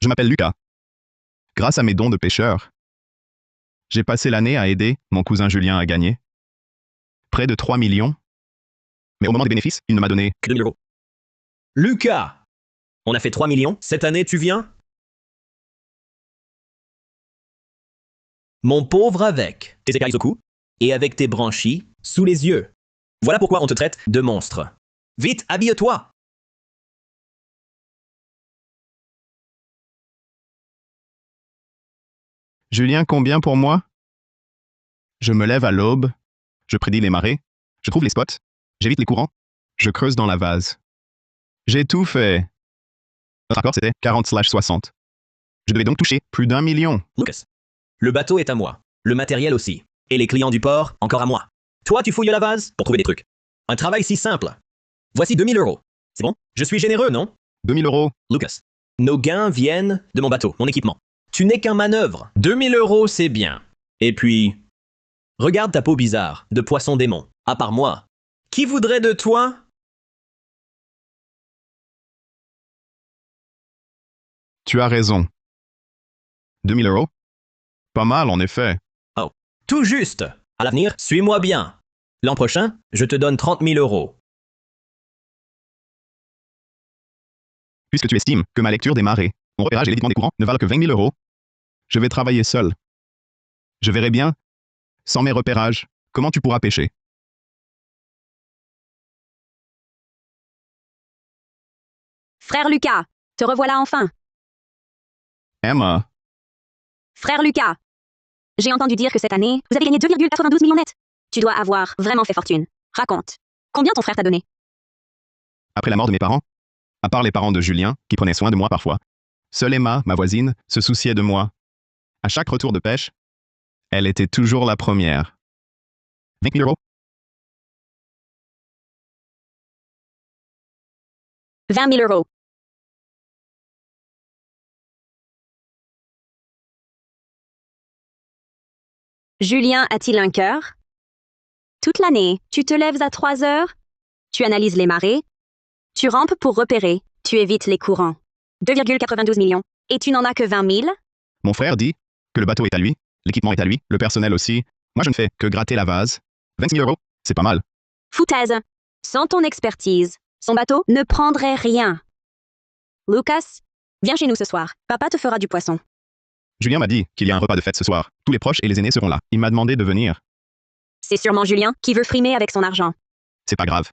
Je m'appelle Lucas. Grâce à mes dons de pêcheur, j'ai passé l'année à aider mon cousin Julien à gagner près de 3 millions. Mais au moment des bénéfices, il ne m'a donné que 2 000 euros. Lucas, on a fait 3 millions. Cette année, tu viens? Mon pauvre, avec tes écailles au cou et avec tes branchies sous les yeux. Voilà pourquoi on te traite de monstre. Vite, habille-toi! Julien, combien pour moi? Je me lève à l'aube, je prédis les marées, je trouve les spots, j'évite les courants, je creuse dans la vase. J'ai tout fait. Notre accord, c'était 40/60. Je devais donc toucher plus d'1 million. Lucas, le bateau est à moi, le matériel aussi, et les clients du port, encore à moi. Toi, tu fouilles la vase pour trouver des trucs. Un travail si simple. Voici 2 000 euros. C'est bon? Je suis généreux, non? 2 000 euros. Lucas, nos gains viennent de mon bateau, mon équipement. Tu n'es qu'un manœuvre. 2 000 euros, c'est bien. Et puis, regarde ta peau bizarre, de poisson démon. À part moi, qui voudrait de toi? Tu as raison. 2 000 euros? Pas mal, en effet. Oh, tout juste. À l'avenir, suis-moi bien. L'an prochain, je te donne 30 000 euros. Puisque tu estimes que ma lecture des marées, mon repérage et l'évitement des courants ne valent que 20 000 euros, je vais travailler seul. Je verrai bien, sans mes repérages, comment tu pourras pêcher. Frère Lucas, te revoilà enfin. Emma, Frère Lucas, j'ai entendu dire que cette année, vous avez gagné 2,92 millions net. Tu dois avoir vraiment fait fortune. Raconte. Combien ton frère t'a donné? après la mort de mes parents, à part les parents de Julien, qui prenaient soin de moi parfois, seule Emma, ma voisine, se souciait de moi. À chaque retour de pêche, elle était toujours la première. 20 000 euros? 20 000 euros. Julien a-t-il un cœur? Toute l'année, tu te lèves à 3 heures, tu analyses les marées, tu rampes pour repérer, tu évites les courants. 2,92 millions. Et tu n'en as que 20 000? Mon frère dit que le bateau est à lui, l'équipement est à lui, le personnel aussi. Moi, je ne fais que gratter la vase. 26 000 euros, c'est pas mal. Foutaise. Sans ton expertise, son bateau ne prendrait rien. Lucas, viens chez nous ce soir. Papa te fera du poisson. Julien m'a dit qu'il y a un repas de fête ce soir. Tous les proches et les aînés seront là. Il m'a demandé de venir. C'est sûrement Julien qui veut frimer avec son argent. C'est pas grave.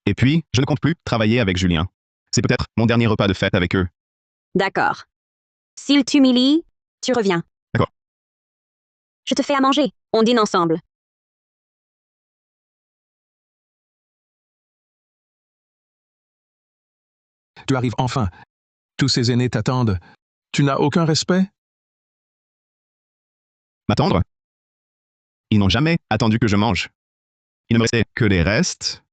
Et puis, je ne compte plus travailler avec Julien. C'est peut-être mon dernier repas de fête avec eux. D'accord. S'il t'humilie, tu reviens. D'accord. Je te fais à manger. On dîne ensemble. Tu arrives enfin. Tous ces aînés t'attendent. Tu n'as aucun respect? M'attendre? Ils n'ont jamais attendu que je mange. Il ne me restait que les restes.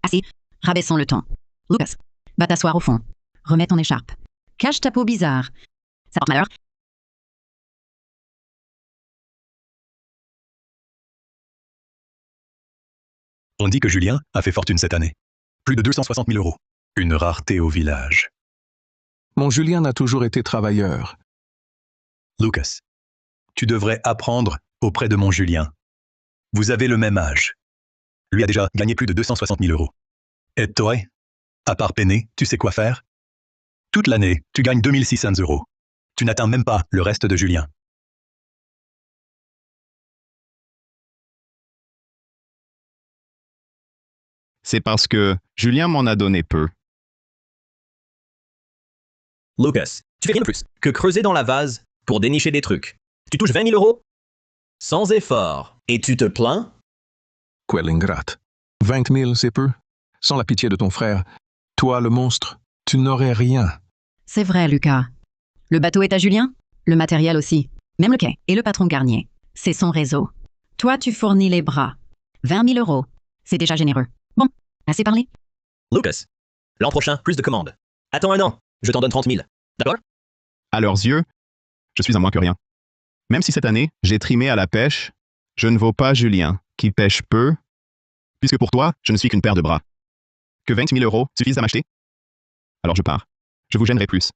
Assis, rabaissons le ton. Lucas, va t'asseoir au fond. Remets ton écharpe. Cache ta peau bizarre. Ça porte malheur. On dit que Julien a fait fortune cette année. Plus de 260 000 euros. Une rareté au village. Mon Julien a toujours été travailleur. Lucas, tu devrais apprendre auprès de mon Julien. Vous avez le même âge. Lui a déjà gagné plus de 260 000 euros. Et toi, à part peiner, tu sais quoi faire? Toute l'année, tu gagnes 2 600 euros. Tu n'atteins même pas le reste de Julien. C'est parce que Julien m'en a donné peu. Lucas, tu fais rien de plus que creuser dans la vase pour dénicher des trucs. Tu touches 20 000 euros? Sans effort. Et tu te plains? Quelle ingrate. 20 000, c'est peu. Sans la pitié de ton frère, toi, le monstre, tu n'aurais rien. C'est vrai, Lucas. Le bateau est à Julien, le matériel aussi. Même le quai et le patron Garnier. C'est son réseau. Toi, tu fournis les bras. 20 000 euros. C'est déjà généreux. Bon, assez parlé. Lucas, l'an prochain, plus de commandes. Attends un an, je t'en donne 30 000. D'accord? À leurs yeux, je suis à moins que rien. Même si cette année, j'ai trimé à la pêche, je ne vaux pas Julien, qui pêche peu, puisque pour toi, je ne suis qu'une paire de bras. Que 20 000 euros suffisent à m'acheter? Alors je pars. Je vous gênerai plus.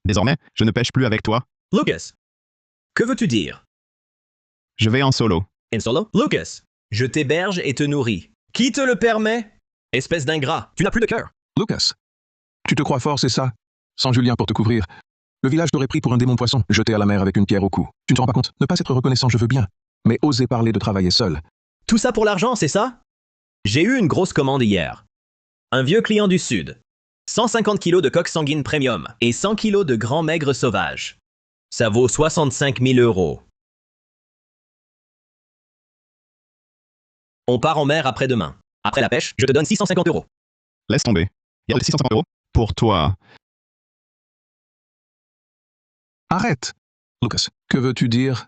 Désormais, je ne pêche plus avec toi. Lucas, que veux-tu dire? Je vais en solo. In solo? Lucas, je t'héberge et te nourris. Qui te le permet? Espèce d'ingrat, tu n'as plus de cœur. Lucas, tu te crois fort, c'est ça? Sans Julien pour te couvrir. Le village t'aurait pris pour un démon poisson, jeté à la mer avec une pierre au cou. Tu ne te rends pas compte? Ne pas être reconnaissant, je veux bien. Mais oser parler de travailler seul. Tout ça pour l'argent, c'est ça? J'ai eu une grosse commande hier. Un vieux client du Sud. 150 kilos de coque sanguine premium et 100 kilos de grands maigres sauvages. Ça vaut 65 000 euros. On part en mer après-demain. Après la pêche, je te donne 650 euros. Laisse tomber. Il y a 650 euros pour toi. Arrête! Lucas, que veux-tu dire?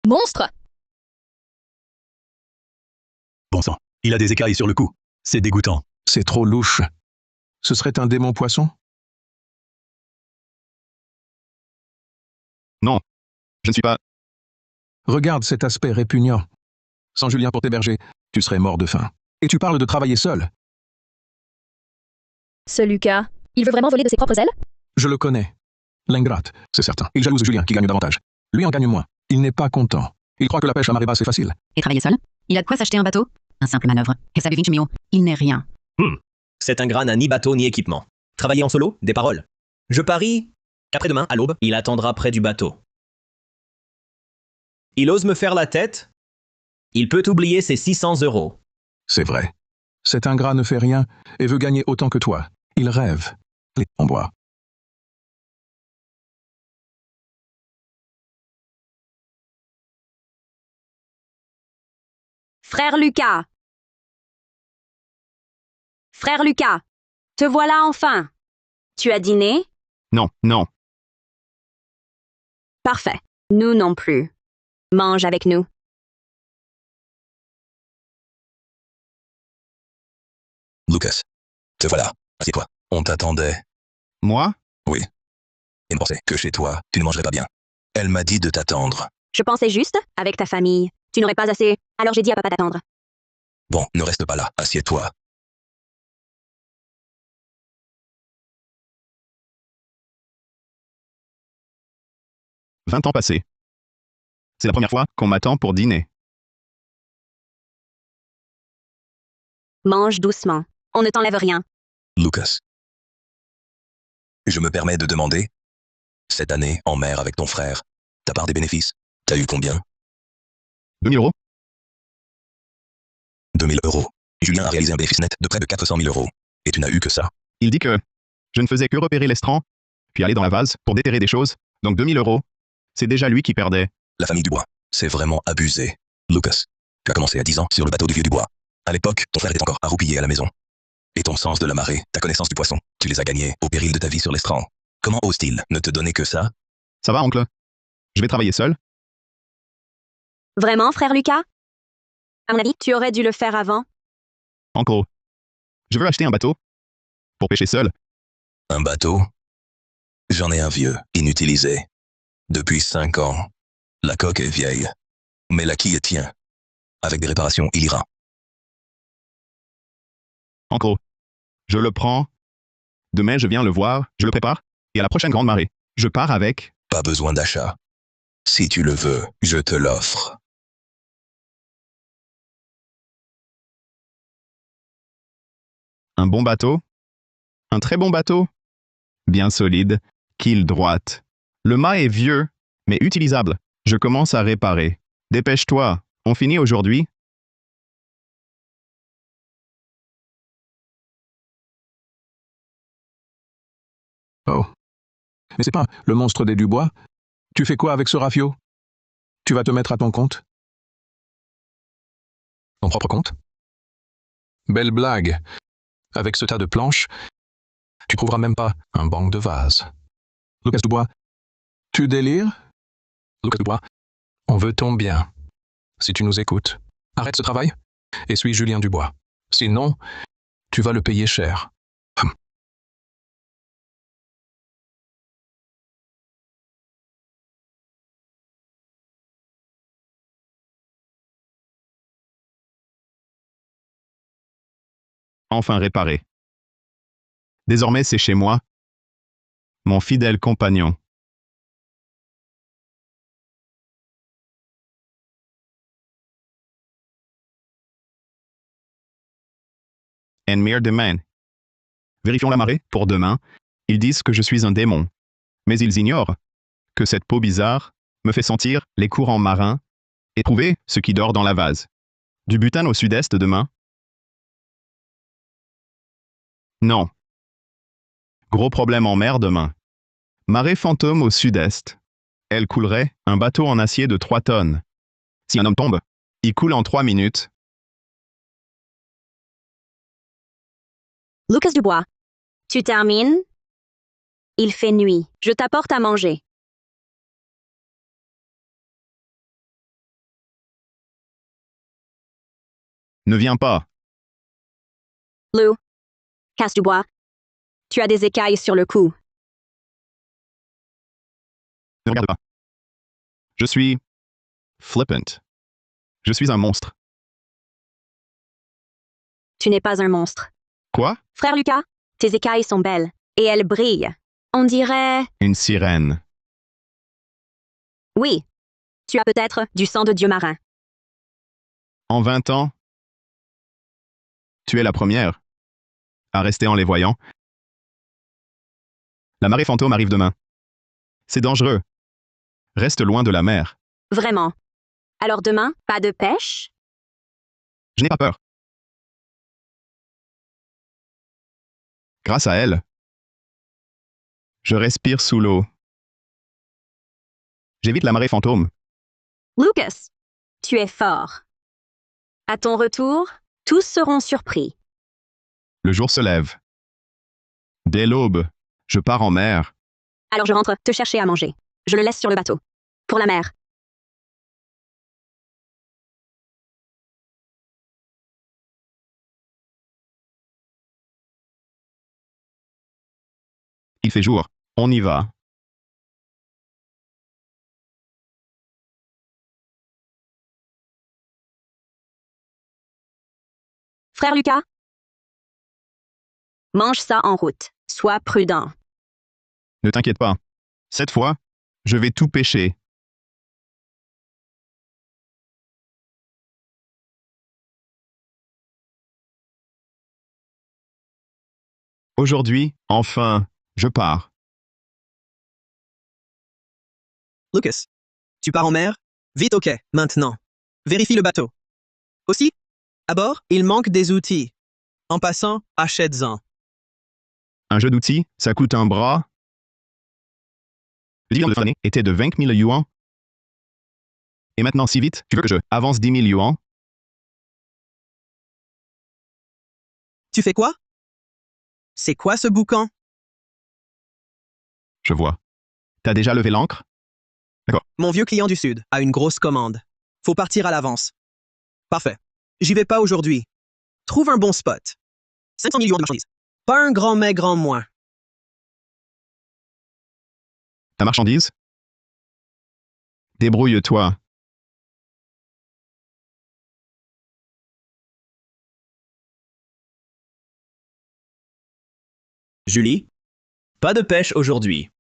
Monstre! Bon sang, il a des écailles sur le cou. C'est dégoûtant. C'est trop louche. Ce serait un démon poisson? Non. Je ne suis pas... Regarde cet aspect répugnant. Sans Julien pour t'héberger, tu serais mort de faim. Et tu parles de travailler seul. Ce Lucas, il veut vraiment voler de ses propres ailes? Je le connais. L'ingrate, c'est certain. Il jalouse Julien qui gagne davantage. Lui en gagne moins. Il n'est pas content. Il croit que la pêche à marée basse est facile. Et travailler seul? Il a de quoi s'acheter un bateau? Un simple manœuvre. Et ça Vinci Mio, il n'est rien. Cet ingrat n'a ni bateau ni équipement. Travailler en solo? Des paroles. Je parie qu'après-demain, à l'aube, il attendra près du bateau. Il ose me faire la tête? Il peut oublier ses 600 euros. C'est vrai. Cet ingrat ne fait rien et veut gagner autant que toi. Il rêve. On boit. Frère Lucas. Frère Lucas. Te voilà enfin. Tu as dîné? Non, non. Parfait. Nous non plus. Mange avec nous. Lucas, te voilà. Assieds-toi. On t'attendait. Moi? Oui. Et ne pensait que chez toi, tu ne mangerais pas bien. Elle m'a dit de t'attendre. Je pensais juste, avec ta famille, tu n'aurais pas assez, alors j'ai dit à papa d'attendre. Bon, ne reste pas là. Assieds-toi. « 20 ans passés. C'est la première fois qu'on m'attend pour dîner. Mange doucement. On ne t'enlève rien. Lucas. Je me permets de demander. Cette année, en mer avec ton frère, ta part des bénéfices, t'as eu combien? 2000 euros? 2000 euros. Julien a réalisé un bénéfice net de près de 400 000 euros. Et tu n'as eu que ça. Il dit que je ne faisais que repérer l'estran, puis aller dans la vase pour déterrer des choses, donc 2000 euros. C'est déjà lui qui perdait. La famille Dubois, c'est vraiment abusé. Lucas, tu as commencé à 10 ans sur le bateau du vieux Dubois. À l'époque, ton frère était encore arroupillé à la maison. Et ton sens de la marée, ta connaissance du poisson, tu les as gagnés au péril de ta vie sur l'estran. Comment ose-t-il ne te donner que ça? Ça va, oncle? Je vais travailler seul? Vraiment, frère Lucas? À mon avis, tu aurais dû le faire avant. En gros. Je veux acheter un bateau. Pour pêcher seul. Un bateau? J'en ai un vieux, inutilisé. Depuis 5 ans. La coque est vieille. Mais la quille tient. Avec des réparations, il ira. En gros. Je le prends. Demain, je viens le voir, je le prépare, et à la prochaine grande marée, je pars avec. Pas besoin d'achat. Si tu le veux, je te l'offre. Un bon bateau? Un très bon bateau? Bien solide, quille droite. Le mât est vieux, mais utilisable. Je commence à réparer. Dépêche-toi, on finit aujourd'hui? Oh. Mais c'est pas le monstre des Dubois? Tu fais quoi avec ce rafio? Tu vas te mettre à ton compte? Ton propre compte? Belle blague. Avec ce tas de planches, tu trouveras même pas un banc de vase. Lucas Dubois, tu délires? Lucas Dubois, on veut ton bien. Si tu nous écoutes, arrête ce travail et suis Julien Dubois. Sinon, tu vas le payer cher. enfin réparé. Désormais, c'est chez moi, mon fidèle compagnon. Enmire demain. Vérifions la marée pour demain. Ils disent que je suis un démon, mais ils ignorent que cette peau bizarre me fait sentir les courants marins et trouver ce qui dort dans la vase. Du butane au sud-est demain? Non. Gros problème en mer demain. Marée fantôme au sud-est. Elle coulerait un bateau en acier de 3 tonnes. Si un homme tombe, il coule en 3 minutes. Lucas Dubois. Tu termines? Il fait nuit. Je t'apporte à manger. Ne viens pas. Lucas Dubois. Tu as des écailles sur le cou. Ne regarde pas. Je suis flippant. Je suis un monstre. Tu n'es pas un monstre. Quoi? Frère Lucas, tes écailles sont belles. Et elles brillent. On dirait... Une sirène. Oui. Tu as peut-être du sang de dieu marin. En 20 ans, tu es la première à rester en les voyant. La marée fantôme arrive demain. C'est dangereux. Reste loin de la mer. Vraiment. Alors demain, pas de pêche? Je n'ai pas peur. Grâce à elle, je respire sous l'eau. J'évite la marée fantôme. Lucas, tu es fort. À ton retour, tous seront surpris. Le jour se lève. Dès l'aube, je pars en mer. Alors je rentre te chercher à manger. Je le laisse sur le bateau. Pour la mer. Il fait jour. On y va. Frère Lucas? Mange ça en route. Sois prudent. Ne t'inquiète pas. Cette fois, je vais tout pêcher. Aujourd'hui, enfin, je pars. Lucas, tu pars en mer? Vite, ok, maintenant. Vérifie le bateau. Aussi, à bord, il manque des outils. En passant, achète-en. Un jeu d'outils, ça coûte un bras. Le dividende de fin d'année était de 20 000 yuans. Et maintenant, si vite, tu veux que je avance 10 000 yuans? Tu fais quoi? C'est quoi ce boucan? Je vois. T'as déjà levé l'ancre? Mon vieux client du Sud a une grosse commande. Faut partir à l'avance. Parfait. J'y vais pas aujourd'hui. Trouve un bon spot. 500 000 yuans de marchandises. Pas un grand maigre en moins. Ta marchandise? Débrouille-toi. Julie, pas de pêche aujourd'hui.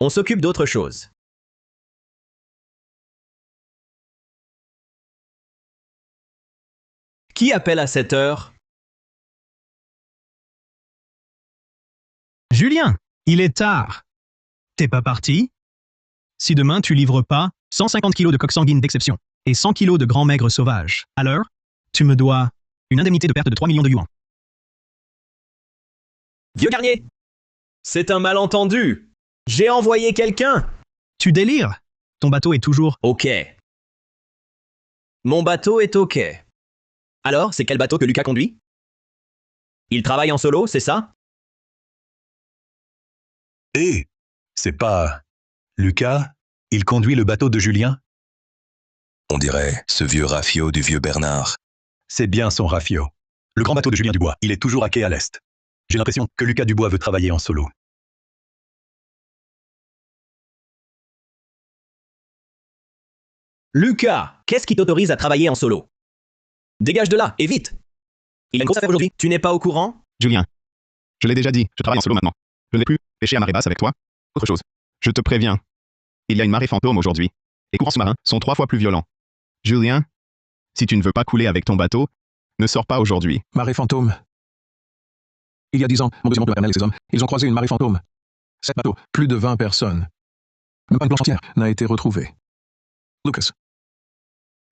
On s'occupe d'autre chose. Qui appelle à cette heure? Julien, il est tard. T'es pas parti? Si demain tu livres pas 150 kilos de coque sanguine d'exception et 100 kilos de grands maigres sauvages, alors tu me dois une indemnité de perte de 3 millions de yuans. Vieux Garnier! C'est un malentendu. J'ai envoyé quelqu'un. Tu délires? Ton bateau est toujours... Ok. Mon bateau est ok. Alors, c'est quel bateau que Lucas conduit? Il travaille en solo, c'est ça? Et c'est pas Lucas? Il conduit le bateau de Julien? On dirait ce vieux rafio du vieux Bernard. C'est bien son rafio. Le grand bateau de Julien Dubois, il est toujours à quai à l'est. J'ai l'impression que Lucas Dubois veut travailler en solo. Lucas, qu'est-ce qui t'autorise à travailler en solo? Dégage de là, et vite! Il y a une grosse affaire aujourd'hui. Tu n'es pas au courant? Julien, je l'ai déjà dit, je travaille en solo maintenant. Je ne vais plus pêcher à marée basse avec toi. Autre chose. Je te préviens. Il y a une marée fantôme aujourd'hui. Les courants sous-marins sont 3 fois plus violents. Julien, si tu ne veux pas couler avec ton bateau, ne sors pas aujourd'hui. Marée fantôme. Il y a 10 ans, mon deuxième oncle maternel et ses hommes, ils ont croisé une marée fantôme. 7 bateaux, plus de 20 personnes. Même pas une planche entière n'a été retrouvée. Lucas,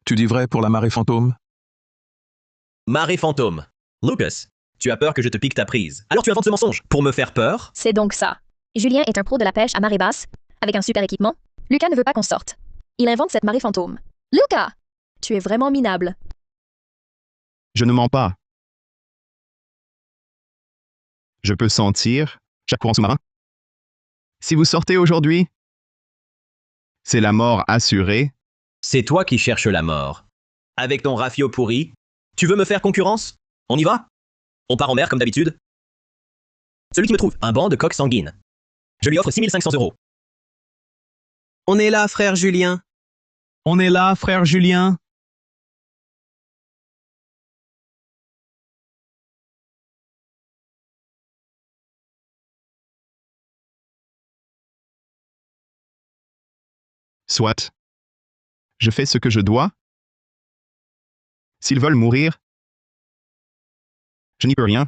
tu dis vrai pour la marée fantôme? Marée fantôme. Lucas, tu as peur que je te pique ta prise. Alors tu inventes ce mensonge pour me faire peur? C'est donc ça. Julien est un pro de la pêche à marée basse, avec un super équipement. Lucas ne veut pas qu'on sorte. Il invente cette marée fantôme. Lucas! Tu es vraiment minable. Je ne mens pas. Je peux sentir chaque courant sous-marin. Si vous sortez aujourd'hui, c'est la mort assurée. C'est toi qui cherches la mort. Avec ton rafio pourri, tu veux me faire concurrence? On y va? On part en mer comme d'habitude? Celui qui me trouve un banc de coques sanguines. Je lui offre 6500 €. On est là, frère Julien. On est là, frère Julien. Soit. Je fais ce que je dois. S'ils veulent mourir, je n'y peux rien.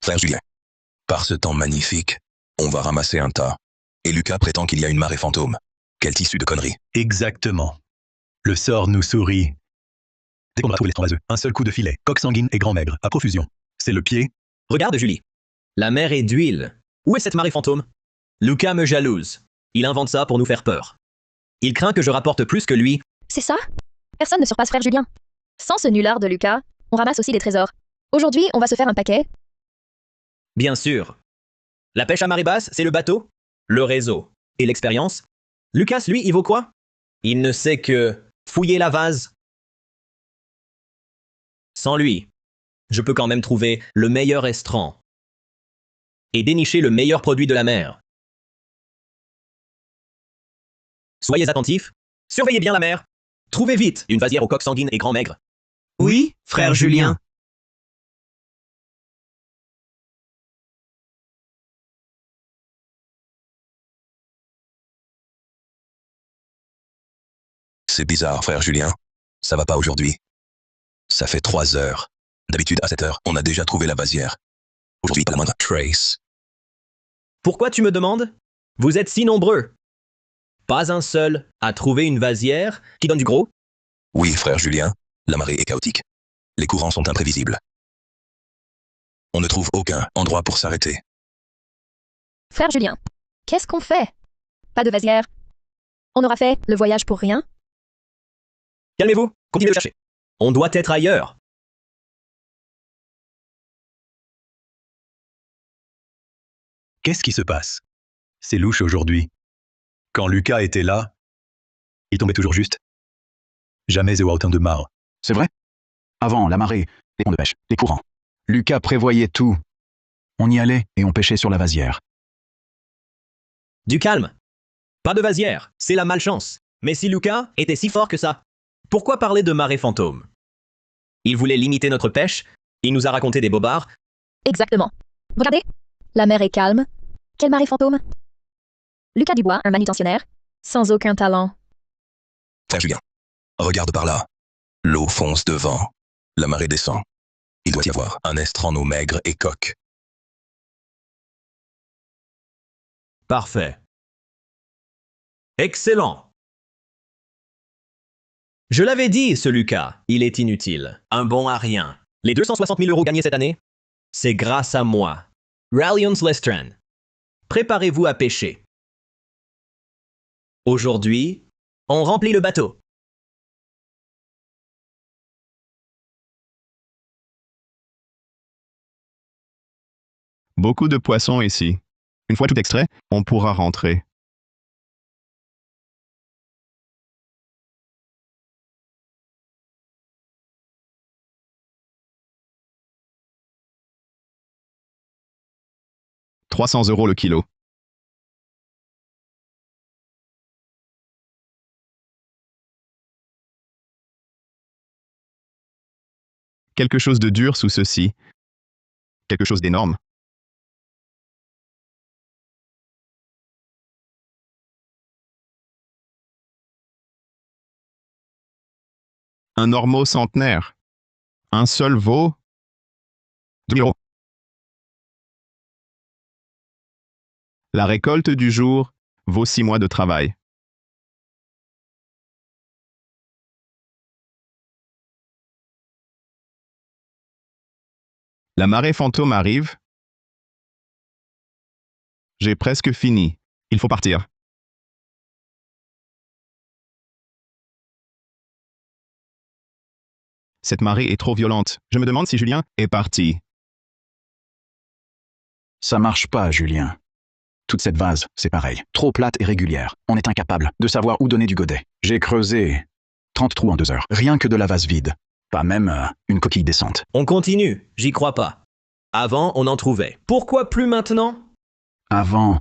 Frère Julien. Par ce temps magnifique, on va ramasser un tas. Et Lucas prétend qu'il y a une marée fantôme. Quel tissu de conneries. Exactement. Le sort nous sourit. Dès qu'on va trouver les vaseux, un seul coup de filet, coque sanguine et grand maigre, à profusion. C'est le pied. Regarde, Julie. La mer est d'huile. Où est cette marée fantôme? Lucas me jalouse. Il invente ça pour nous faire peur. Il craint que je rapporte plus que lui. C'est ça? Personne ne surpasse frère Julien. Sans ce nulard de Lucas, on ramasse aussi des trésors. Aujourd'hui, on va se faire un paquet. Bien sûr. La pêche à marée basse, c'est le bateau, le réseau et l'expérience. Lucas, lui, il vaut quoi? Il ne sait que fouiller la vase. Sans lui, je peux quand même trouver le meilleur estran et dénicher le meilleur produit de la mer. Soyez attentifs, surveillez bien la mer. Trouvez vite une vasière aux coques sanguines et grand maigre. Oui, frère Julien. C'est bizarre, frère Julien. Ça va pas aujourd'hui. Ça fait 3 heures. D'habitude, à 7 heures, on a déjà trouvé la vasière. Aujourd'hui, pas la moindre trace. Pourquoi tu me demandes? Vous êtes si nombreux. Pas un seul a trouvé une vasière qui donne du gros? Oui, frère Julien, la marée est chaotique. Les courants sont imprévisibles. On ne trouve aucun endroit pour s'arrêter. Frère Julien, qu'est-ce qu'on fait? Pas de vasière. On aura fait le voyage pour rien? Calmez-vous, continuez de chercher. On doit être ailleurs. Qu'est-ce qui se passe? C'est louche aujourd'hui. Quand Lucas était là, il tombait toujours juste. Jamais il y a autant de marre. C'est vrai. Avant, la marée, les ponts de pêche, les courants. Lucas prévoyait tout. On y allait et on pêchait sur la vasière. Du calme. Pas de vasière, c'est la malchance. Mais si Lucas était si fort que ça, pourquoi parler de marée fantôme? Il voulait limiter notre pêche, il nous a raconté des bobards. Exactement. Regardez, la mer est calme. Quelle marée fantôme? Lucas Dubois, un manutentionnaire, sans aucun talent. Frère Julien, regarde par là. L'eau fonce devant. La marée descend. Il doit y avoir un estran aux maigres et coques. Parfait. Excellent. Je l'avais dit, ce Lucas, il est inutile. Un bon à rien. Les 260 000 € gagnés cette année, c'est grâce à moi. Ralliance Lestran. Préparez-vous à pêcher. Aujourd'hui, on remplit le bateau. Beaucoup de poissons ici. Une fois tout extrait, on pourra rentrer. « 300 € le kilo. Quelque chose de dur sous ceci. Quelque chose d'énorme. Un ormeau centenaire. Un seul vaut 2 000 €. La récolte du jour vaut 6 mois de travail. La marée fantôme arrive. J'ai presque fini. Il faut partir. Cette marée est trop violente. Je me demande si Julien est parti. Ça marche pas, Julien. Toute cette vase, c'est pareil. Trop plate et régulière. On est incapable de savoir où donner du godet. J'ai creusé 30 trous en 2 heures. Rien que de la vase vide. Pas même une coquille décente. On continue, j'y crois pas. Avant, on en trouvait. Pourquoi plus maintenant? Avant,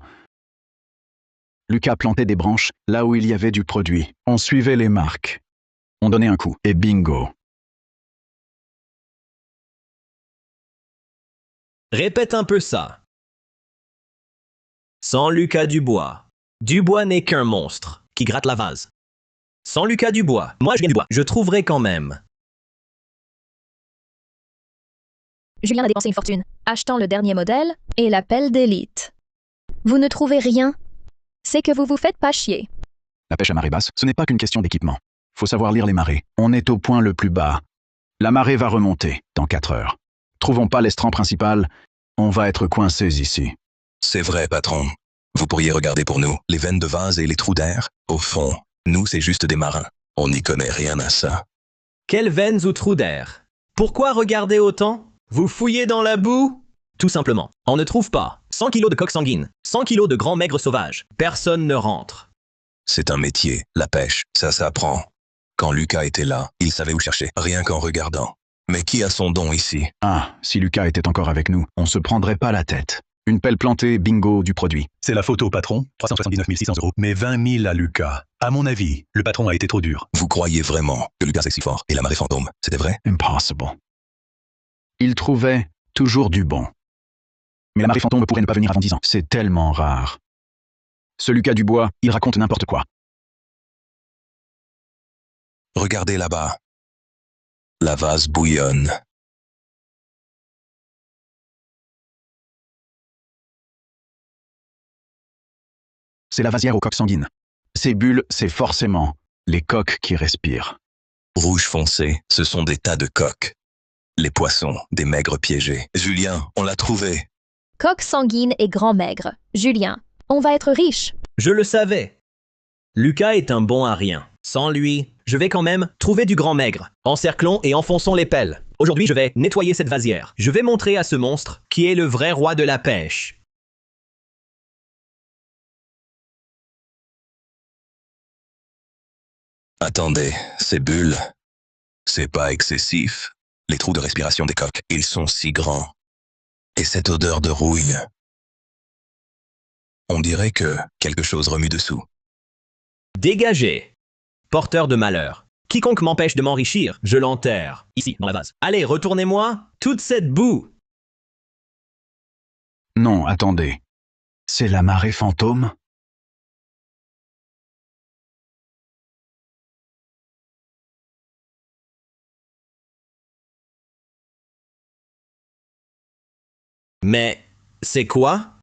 Lucas plantait des branches là où il y avait du produit. On suivait les marques. On donnait un coup. Et bingo. Répète un peu ça. Sans Lucas Dubois. Dubois n'est qu'un monstre qui gratte la vase. Sans Lucas Dubois. Moi, je gagne du bois. Je trouverai quand même. Julien a dépensé une fortune, achetant le dernier modèle et la pelle d'élite. Vous ne trouvez rien? C'est que vous vous faites pas chier. La pêche à marée basse, ce n'est pas qu'une question d'équipement. Faut savoir lire les marées. On est au point le plus bas. La marée va remonter dans 4 heures. Trouvons pas l'estran principal, on va être coincés ici. C'est vrai, patron. Vous pourriez regarder pour nous les veines de vase et les trous d'air. Au fond, nous, c'est juste des marins. On n'y connaît rien à ça. Quelles veines ou trous d'air? Pourquoi regarder autant? Vous fouillez dans la boue? Tout simplement. On ne trouve pas 100 kilos de coque sanguine, 100 kilos de grands maigres sauvages. Personne ne rentre. C'est un métier, la pêche, ça s'apprend. Quand Lucas était là, il savait où chercher, rien qu'en regardant. Mais qui a son don ici? Ah, si Lucas était encore avec nous, on se prendrait pas la tête. Une pelle plantée, bingo, du produit. C'est la photo, patron. 379 600 €. Mais 20 000 à Lucas. À mon avis, le patron a été trop dur. Vous croyez vraiment que Lucas est si fort et la marée fantôme, c'était vrai? Impossible. Il trouvait toujours du bon. Mais la marée fantôme pourrait ne pas venir avant 10 ans. C'est tellement rare. Ce Lucas Dubois, il raconte n'importe quoi. Regardez là-bas. La vase bouillonne. C'est la vasière aux coques sanguines. Ces bulles, c'est forcément les coques qui respirent. Rouge foncé, ce sont des tas de coques. Les poissons, des maigres piégés. Julien, on l'a trouvé. Coque sanguine et grand maigre. Julien, on va être riche. Je le savais. Lucas est un bon à rien. Sans lui, je vais quand même trouver du grand maigre. Encerclons et enfonçons les pelles. Aujourd'hui, je vais nettoyer cette vasière. Je vais montrer à ce monstre qui est le vrai roi de la pêche. Attendez, ces bulles, c'est pas excessif. Les trous de respiration des coques, ils sont si grands. Et cette odeur de rouille. On dirait que quelque chose remue dessous. Dégagez. Porteur de malheur. Quiconque m'empêche de m'enrichir, je l'enterre. Ici, dans la vase. Allez, retournez-moi toute cette boue. Non, attendez. C'est la marée fantôme? Mais c'est quoi?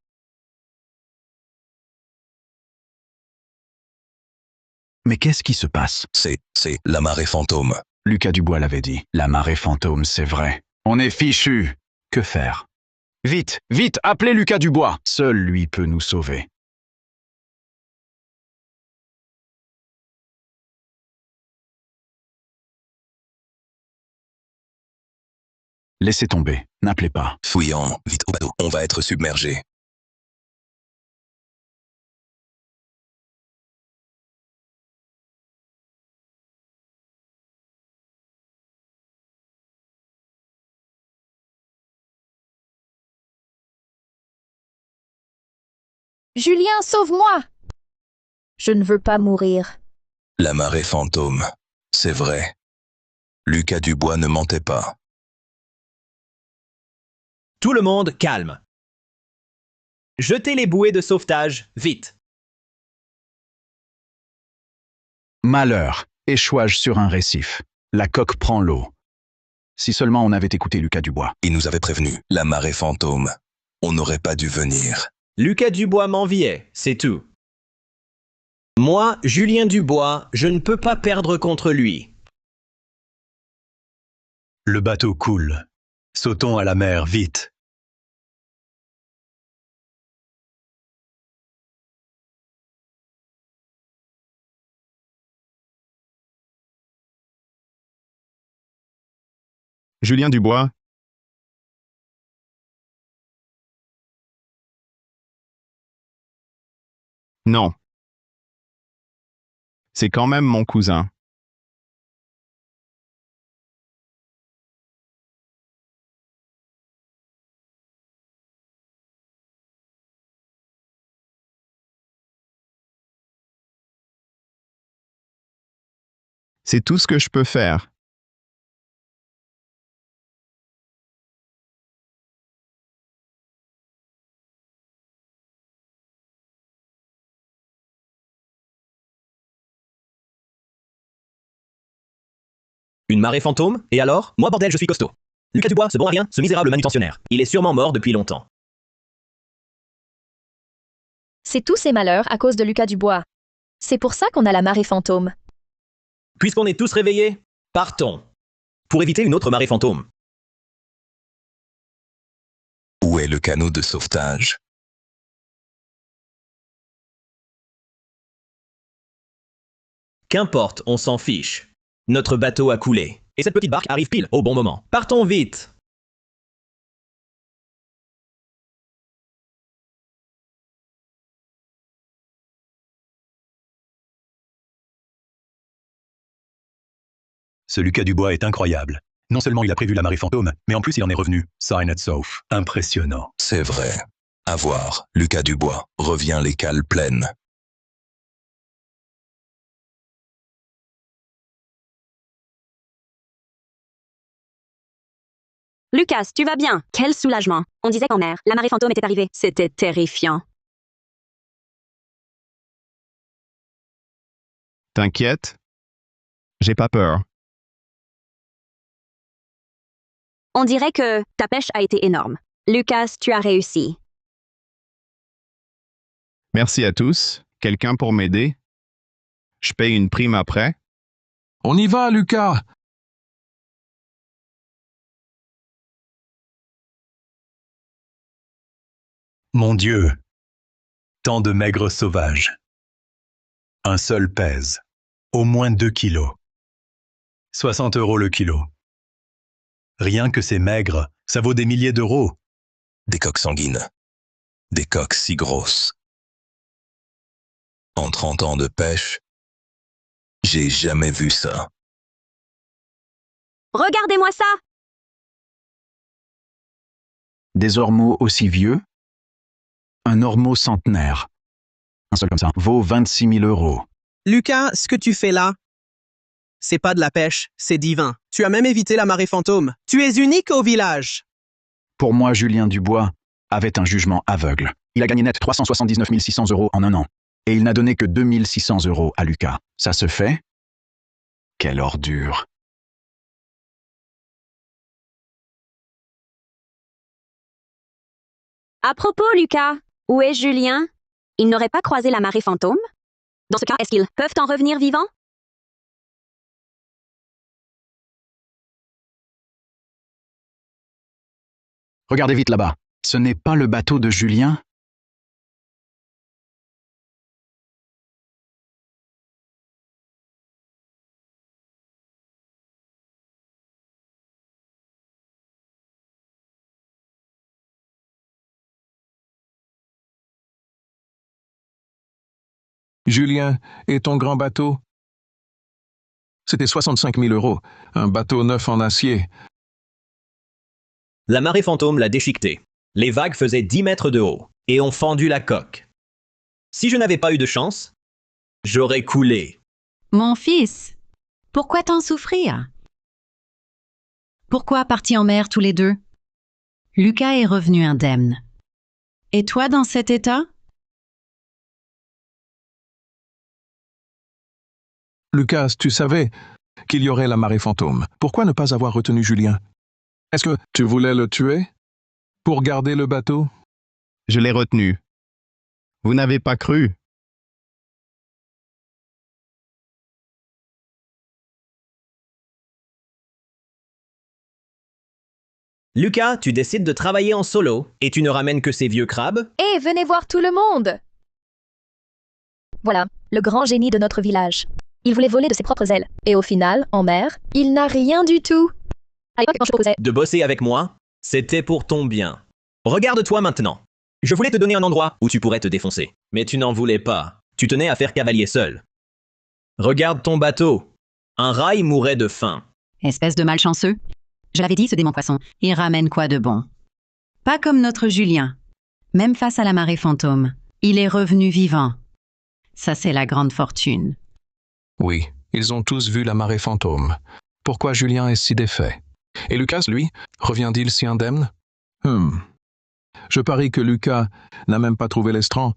Mais qu'est-ce qui se passe? C'est la marée fantôme. Lucas Dubois l'avait dit. La marée fantôme, c'est vrai. On est fichu. Que faire? Vite, vite, appelez Lucas Dubois. Seul lui peut nous sauver. Laissez tomber, n'appelez pas. Fouillons, vite au bateau. On va être submergé. Julien, sauve-moi! Je ne veux pas mourir. La marée fantôme. C'est vrai. Lucas Dubois ne mentait pas. Tout le monde, calme. Jetez les bouées de sauvetage, vite. Malheur, échouage sur un récif. La coque prend l'eau. Si seulement on avait écouté Lucas Dubois. Il nous avait prévenu, la marée fantôme. On n'aurait pas dû venir. Lucas Dubois m'enviait, c'est tout. Moi, Julien Dubois, je ne peux pas perdre contre lui. Le bateau coule. Sautons à la mer, vite. Julien Dubois. Non. C'est quand même mon cousin. C'est tout ce que je peux faire. Une marée fantôme? Et alors? Moi, bordel, je suis costaud. Lucas Dubois, ce bon à rien, ce misérable manutentionnaire. Il est sûrement mort depuis longtemps. C'est tous ces malheurs à cause de Lucas Dubois. C'est pour ça qu'on a la marée fantôme. Puisqu'on est tous réveillés, partons. Pour éviter une autre marée fantôme. Où est le canot de sauvetage? Qu'importe, on s'en fiche. Notre bateau a coulé. Et cette petite barque arrive pile au bon moment. Partons vite. Ce Lucas Dubois est incroyable. Non seulement il a prévu la marée fantôme, mais en plus il en est revenu. Sign it sauf. Impressionnant. C'est vrai. À voir, Lucas Dubois revient les cales pleines. Lucas, tu vas bien? Quel soulagement. On disait qu'en mer, la marée fantôme était arrivée. C'était terrifiant. T'inquiète. J'ai pas peur. On dirait que ta pêche a été énorme. Lucas, tu as réussi. Merci à tous. Quelqu'un pour m'aider? Je paye une prime après? On y va, Lucas! Mon Dieu! Tant de maigres sauvages. Un seul pèse. Au moins 2 kilos. 60 € le kilo. Rien que ces maigres, ça vaut des milliers d'euros. Des coques sanguines. Des coques si grosses. En 30 ans de pêche, j'ai jamais vu ça. Regardez-moi ça! Des ormeaux aussi vieux? Un ormeau centenaire. Un seul comme ça vaut 26 000 €. Lucas, ce que tu fais là, c'est pas de la pêche, c'est divin. Tu as même évité la marée fantôme. Tu es unique au village. Pour moi, Julien Dubois avait un jugement aveugle. Il a gagné net 379 600 € en un an. Et il n'a donné que 2 600 € à Lucas. Ça se fait? Quelle ordure. À propos, Lucas, où est Julien? Il n'aurait pas croisé la marée fantôme? Dans ce cas, est-ce qu'ils peuvent en revenir vivants? Regardez vite là-bas. Ce n'est pas le bateau de Julien? Julien, et ton grand bateau? C'était 65 000 €, un bateau neuf en acier. La marée fantôme l'a déchiqueté. Les vagues faisaient 10 mètres de haut et ont fendu la coque. Si je n'avais pas eu de chance, j'aurais coulé. Mon fils, pourquoi t'en souffrir? Pourquoi partis en mer tous les deux? Lucas est revenu indemne. Et toi dans cet état? Lucas, tu savais qu'il y aurait la marée fantôme. Pourquoi ne pas avoir retenu Julien? Est-ce que tu voulais le tuer pour garder le bateau? Je l'ai retenu. Vous n'avez pas cru. Lucas, tu décides de travailler en solo et tu ne ramènes que ces vieux crabes? Hé, venez voir tout le monde! Voilà, le grand génie de notre village. Il voulait voler de ses propres ailes. Et au final, en mer, il n'a rien du tout. À l'époque, quand je proposais De bosser avec moi, c'était pour ton bien. Regarde-toi maintenant. Je voulais te donner un endroit où tu pourrais te défoncer. Mais tu n'en voulais pas. Tu tenais à faire cavalier seul. Regarde ton bateau. Un rail mourait de faim. Espèce de malchanceux. Je l'avais dit, ce démon poisson. Il ramène quoi de bon? Pas comme notre Julien. Même face à la marée fantôme, il est revenu vivant. Ça, c'est la grande fortune. Oui, ils ont tous vu la marée fantôme. Pourquoi Julien est si défait? Et Lucas, lui, revient-il si indemne? Je parie que Lucas n'a même pas trouvé l'estran.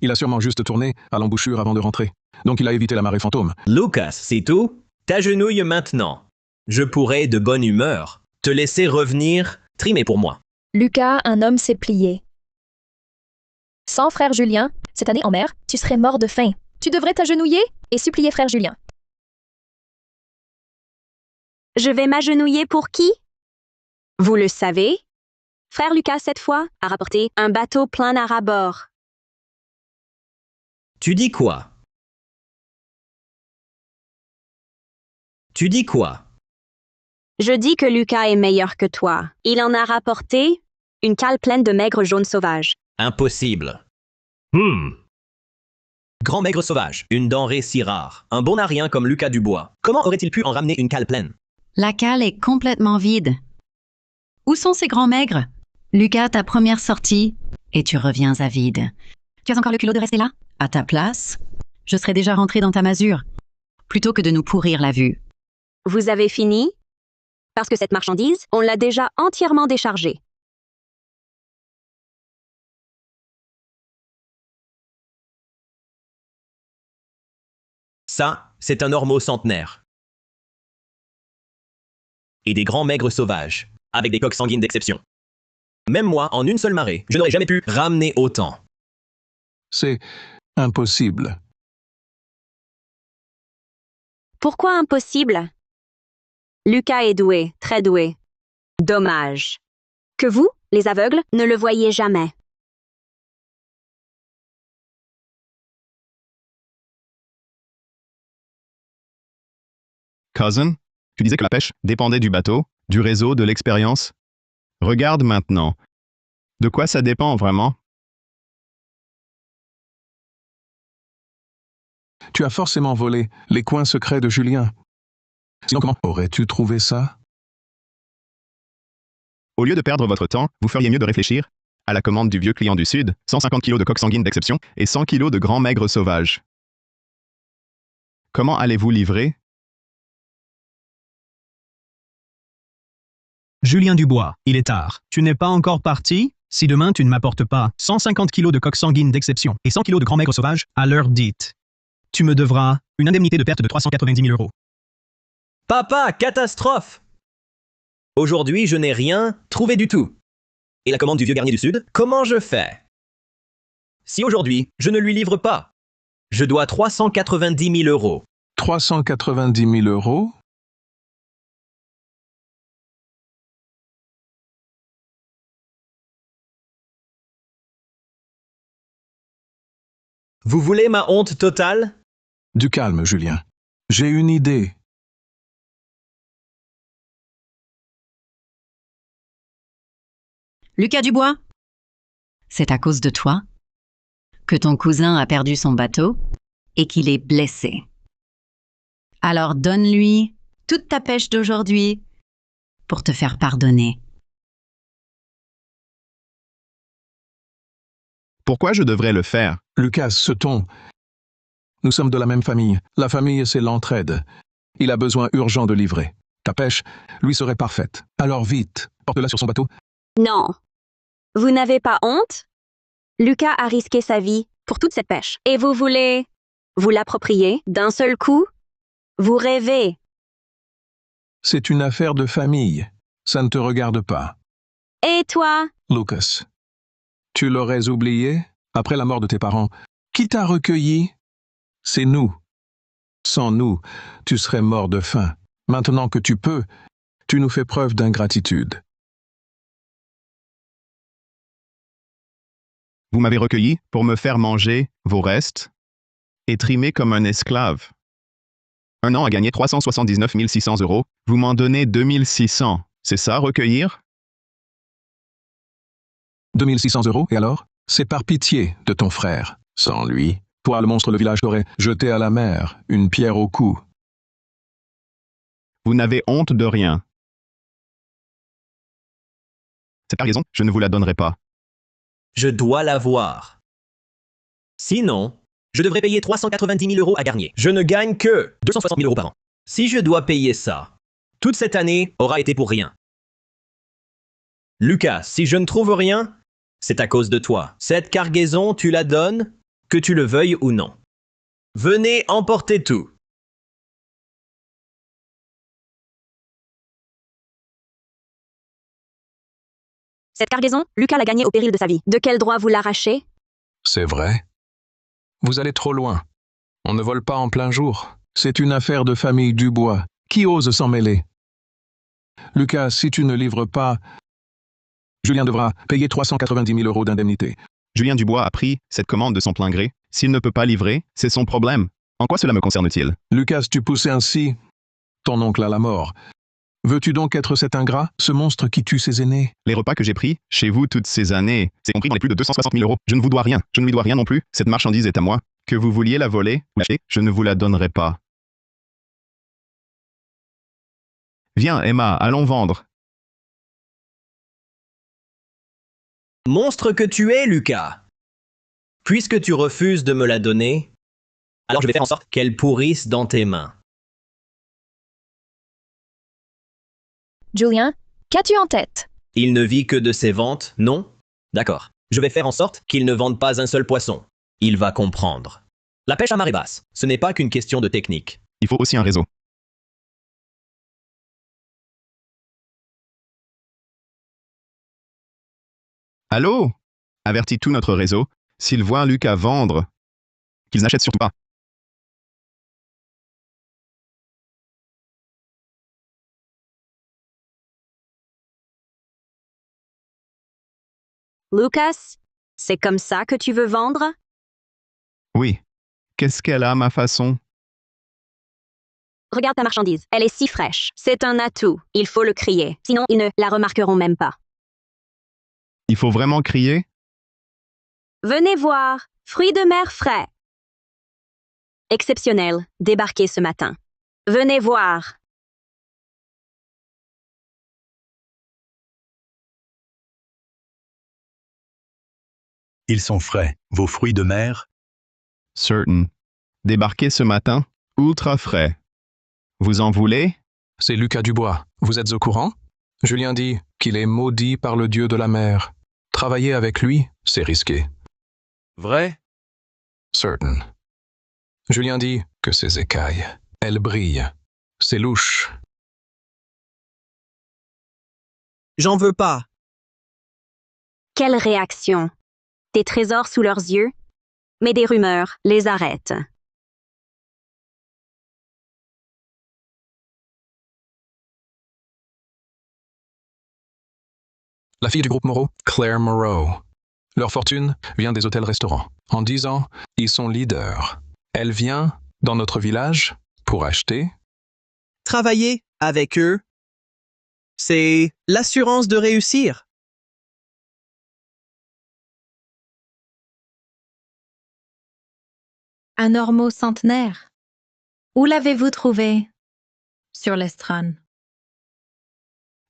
Il a sûrement juste tourné à l'embouchure avant de rentrer. Donc il a évité la marée fantôme. Lucas, c'est tout? T'agenouilles maintenant. Je pourrais, de bonne humeur, te laisser revenir trimer pour moi. Lucas, un homme s'est plié. Sans frère Julien, cette année en mer, tu serais mort de faim. Tu devrais t'agenouiller et supplier frère Julien. Je vais m'agenouiller pour qui? Vous le savez? Frère Lucas, cette fois, a rapporté un bateau plein à ras-bord. Tu dis quoi? Tu dis quoi? Je dis que Lucas est meilleur que toi. Il en a rapporté une cale pleine de maigres jaunes sauvages. Impossible. Grand maigre sauvage, une denrée si rare. Un bon arien comme Lucas Dubois. Comment aurait-il pu en ramener une cale pleine? La cale est complètement vide. Où sont ces grands maigres? Lucas, ta première sortie, et tu reviens à vide. Tu as encore le culot de rester là? À ta place, je serais déjà rentré dans ta masure, plutôt que de nous pourrir la vue. Vous avez fini? Parce que cette marchandise, on l'a déjà entièrement déchargée. Ça, c'est un ormeau centenaire. Et des grands maigres sauvages, avec des coques sanguines d'exception. Même moi, en une seule marée, je n'aurais jamais pu ramener autant. C'est impossible. Pourquoi impossible? Lucas est doué, très doué. Dommage. Que vous, les aveugles, ne le voyez jamais. Cousin, tu disais que la pêche dépendait du bateau, du réseau, de l'expérience. Regarde maintenant. De quoi ça dépend vraiment? Tu as forcément volé les coins secrets de Julien. Sinon, comment aurais-tu trouvé ça? Au lieu de perdre votre temps, vous feriez mieux de réfléchir à la commande du vieux client du Sud, 150 kilos de coques sanguines d'exception et 100 kilos de grands maigres sauvages. Comment allez-vous livrer? Julien Dubois, il est tard. Tu n'es pas encore parti? Si demain tu ne m'apportes pas 150 kilos de coques sanguines d'exception et 100 kilos de grands maigres sauvages à l'heure dite, tu me devras une indemnité de perte de 390 000 euros. Papa, catastrophe! Aujourd'hui, je n'ai rien trouvé du tout. Et la commande du vieux garnier du Sud, comment je fais? Si aujourd'hui, je ne lui livre pas, je dois 390 000 euros. 390 000 euros? Vous voulez ma honte totale? Du calme, Julien. J'ai une idée. Lucas Dubois, c'est à cause de toi que ton cousin a perdu son bateau et qu'il est blessé. Alors donne-lui toute ta pêche d'aujourd'hui pour te faire pardonner. Pourquoi je devrais le faire? Lucas, ce ton. Nous sommes de la même famille. La famille, c'est l'entraide. Il a besoin urgent de livrer. Ta pêche lui serait parfaite. Alors vite, porte-la sur son bateau Non. Vous n'avez pas honte? Lucas a risqué sa vie pour toute cette pêche. Et vous voulez vous l'approprier d'un seul coup? Vous rêvez. C'est une affaire de famille. Ça ne te regarde pas. Et toi? Lucas, tu l'aurais oublié? Après la mort de tes parents, qui t'a recueilli? C'est nous. Sans nous, tu serais mort de faim. Maintenant que tu peux, tu nous fais preuve d'ingratitude. Vous m'avez recueilli pour me faire manger vos restes et trimer comme un esclave. Un an à gagner 379 600 €. Vous m'en donnez 2600. C'est ça, recueillir? 2600 €, et alors? C'est par pitié de ton frère. Sans lui, toi, le monstre, le village t'aurait jeté à la mer, une pierre au cou. Vous n'avez honte de rien. Cette cargaison, je ne vous la donnerai pas. Je dois l'avoir. Sinon, je devrais payer 390 000 € à Garnier. Je ne gagne que 260 000 € par an. Si je dois payer ça, toute cette année aura été pour rien. Lucas, si je ne trouve rien, c'est à cause de toi. Cette cargaison, tu la donnes, que tu le veuilles ou non. Venez emporter tout. Cette cargaison, Lucas l'a gagnée au péril de sa vie. De quel droit vous l'arrachez? C'est vrai. Vous allez trop loin. On ne vole pas en plein jour. C'est une affaire de famille Dubois. Qui ose s'en mêler? Lucas, si tu ne livres pas, Julien devra payer 390 000 € d'indemnité. Julien Dubois a pris cette commande de son plein gré. S'il ne peut pas livrer, c'est son problème. En quoi cela me concerne-t-il? Lucas, tu poussais ainsi ton oncle à la mort. Veux-tu donc être cet ingrat, ce monstre qui tue ses aînés? Les repas que j'ai pris chez vous toutes ces années, c'est compris dans les plus de 260 000 €. Je ne vous dois rien. Je ne lui dois rien non plus. Cette marchandise est à moi. Que vous vouliez la voler ou l'acheter, je ne vous la donnerai pas. Viens, Emma, allons vendre. Monstre que tu es, Lucas. Puisque tu refuses de me la donner, alors je vais faire en sorte qu'elle pourrisse dans tes mains. Julien, qu'as-tu en tête? Il ne vit que de ses ventes, non? D'accord. Je vais faire en sorte qu'il ne vende pas un seul poisson. Il va comprendre. La pêche à marée basse, ce n'est pas qu'une question de technique. Il faut aussi un réseau. Allô? Avertis tout notre réseau, s'ils voient Lucas vendre, qu'ils n'achètent surtout pas. Lucas, c'est comme ça que tu veux vendre? Oui. Qu'est-ce qu'elle a, ma façon? Regarde ta marchandise, elle est si fraîche. C'est un atout, il faut le crier. Sinon, ils ne la remarqueront même pas. Il faut vraiment crier? Venez voir, fruits de mer frais. Exceptionnel, débarqué ce matin. Venez voir. Ils sont frais, vos fruits de mer? Certain. Débarqué ce matin, ultra frais. Vous en voulez? C'est Lucas Dubois. Vous êtes au courant? Julien dit qu'il est maudit par le dieu de la mer. Travailler avec lui, c'est risqué. Vrai? Certain. Julien dit que ses écailles, elles brillent. C'est louche. J'en veux pas. Quelle réaction! Des trésors sous leurs yeux? Mais des rumeurs les arrêtent. La fille du groupe Moreau, Claire Moreau. Leur fortune vient des hôtels-restaurants. En 10 ans, ils sont leaders. Elle vient dans notre village pour acheter. Travailler avec eux, c'est l'assurance de réussir. Un ormeau centenaire. Où l'avez-vous trouvé? Sur l'Estran.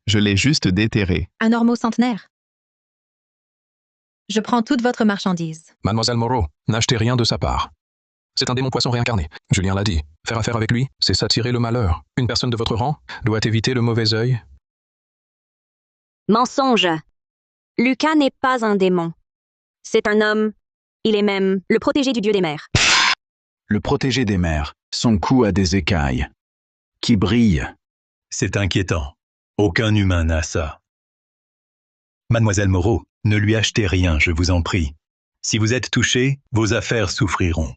Je l'ai juste déterré. Un ormeau centenaire. Je prends toute votre marchandise. Mademoiselle Moreau, n'achetez rien de sa part. C'est un démon poisson réincarné. Julien l'a dit. Faire affaire avec lui, c'est s'attirer le malheur. Une personne de votre rang doit éviter le mauvais œil. Mensonge! Lucas n'est pas un démon. C'est un homme. Il est même le protégé du dieu des mers. Le protégé des mers, son cou a des écailles qui brillent. C'est inquiétant. Aucun humain n'a ça. Mademoiselle Moreau, ne lui achetez rien, je vous en prie. Si vous êtes touché, vos affaires souffriront.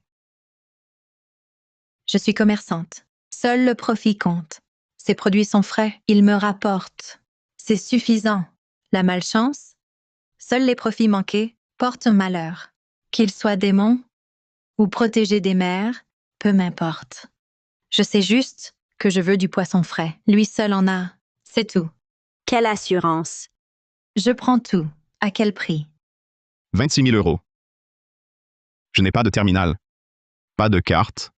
Je suis commerçante. Seul le profit compte. Ces produits sont frais, ils me rapportent. C'est suffisant. La malchance, seuls les profits manqués portent malheur. Qu'ils soient démons ou protégés des mers, peu m'importe. Je sais juste que je veux du poisson frais. Lui seul en a. C'est tout. Quelle assurance. Je prends tout. À quel prix? 26 000 euros. Je n'ai pas de terminal. Pas de carte.